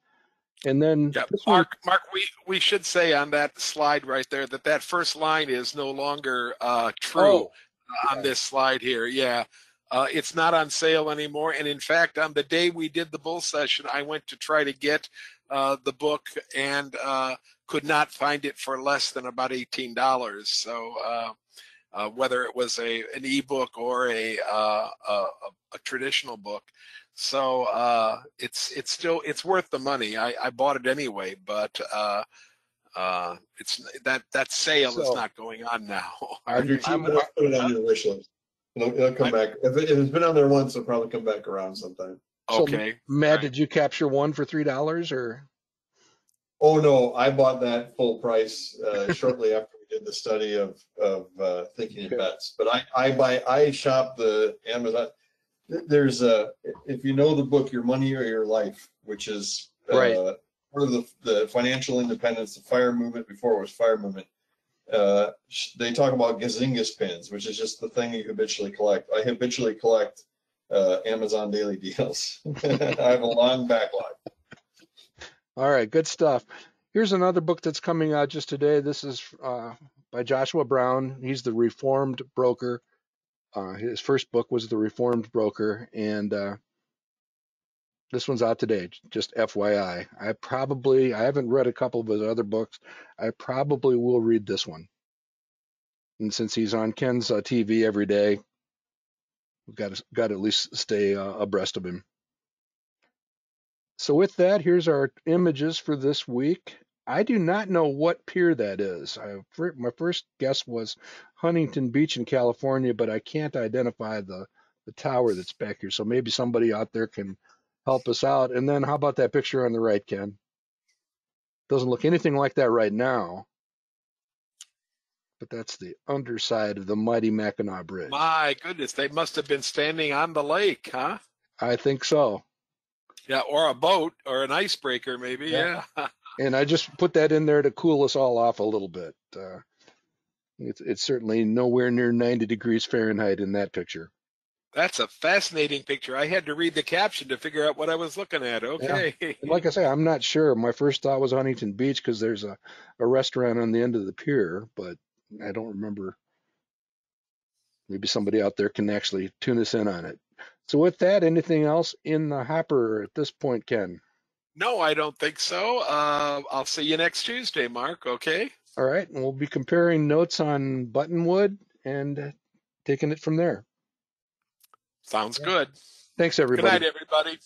And then Mark, we should say on that slide right there that first line is no longer true on this slide here. Yeah. It's not on sale anymore. And in fact, on the day we did the bull session, I went to try to get the book and could not find it for less than about $18. So whether it was an ebook or a traditional book. So it's worth the money. I bought it anyway, but that sale is not going on now. If you're cheap enough, put it on your wish list. It'll come back. If it's been on there once, it'll probably come back around sometime. Okay. So, Matt, did you capture one for $3 or? Oh no, I bought that full price shortly after we did the study of Thinking in Bets. But I shop the Amazon. There's if you know the book Your Money or Your Life, which is part of the financial independence, the FIRE movement before it was FIRE movement. They talk about Gazingas pins, which is just the thing you habitually collect. I habitually collect Amazon daily deals. I have a long backlog. All right, good stuff. Here's another book that's coming out just today. This is by Joshua Brown. He's the Reformed Broker. His first book was The Reformed Broker, and this one's out today, just FYI. I haven't read a couple of his other books. I probably will read this one. And since he's on Ken's TV every day, we've got to at least stay abreast of him. So with that, here's our images for this week. I do not know what pier that is. My first guess was Huntington Beach in California, but I can't identify the tower that's back here. So maybe somebody out there can help us out. And then how about that picture on the right, Ken? Doesn't look anything like that right now, but that's the underside of the mighty Mackinac Bridge. My goodness, they must have been standing on the lake, huh? I think so. Yeah, or a boat or an icebreaker maybe, yeah. And I just put that in there to cool us all off a little bit. It's certainly nowhere near 90 degrees Fahrenheit in that picture. That's a fascinating picture. I had to read the caption to figure out what I was looking at. Okay. Yeah. Like I say, I'm not sure. My first thought was Huntington Beach because there's a restaurant on the end of the pier, but I don't remember. Maybe somebody out there can actually tune us in on it. So with that, anything else in the hopper at this point, Ken? No, I don't think so. I'll see you next Tuesday, Mark, okay? All right, and we'll be comparing notes on Buttonwood and taking it from there. Sounds good. Thanks, everybody. Good night, everybody.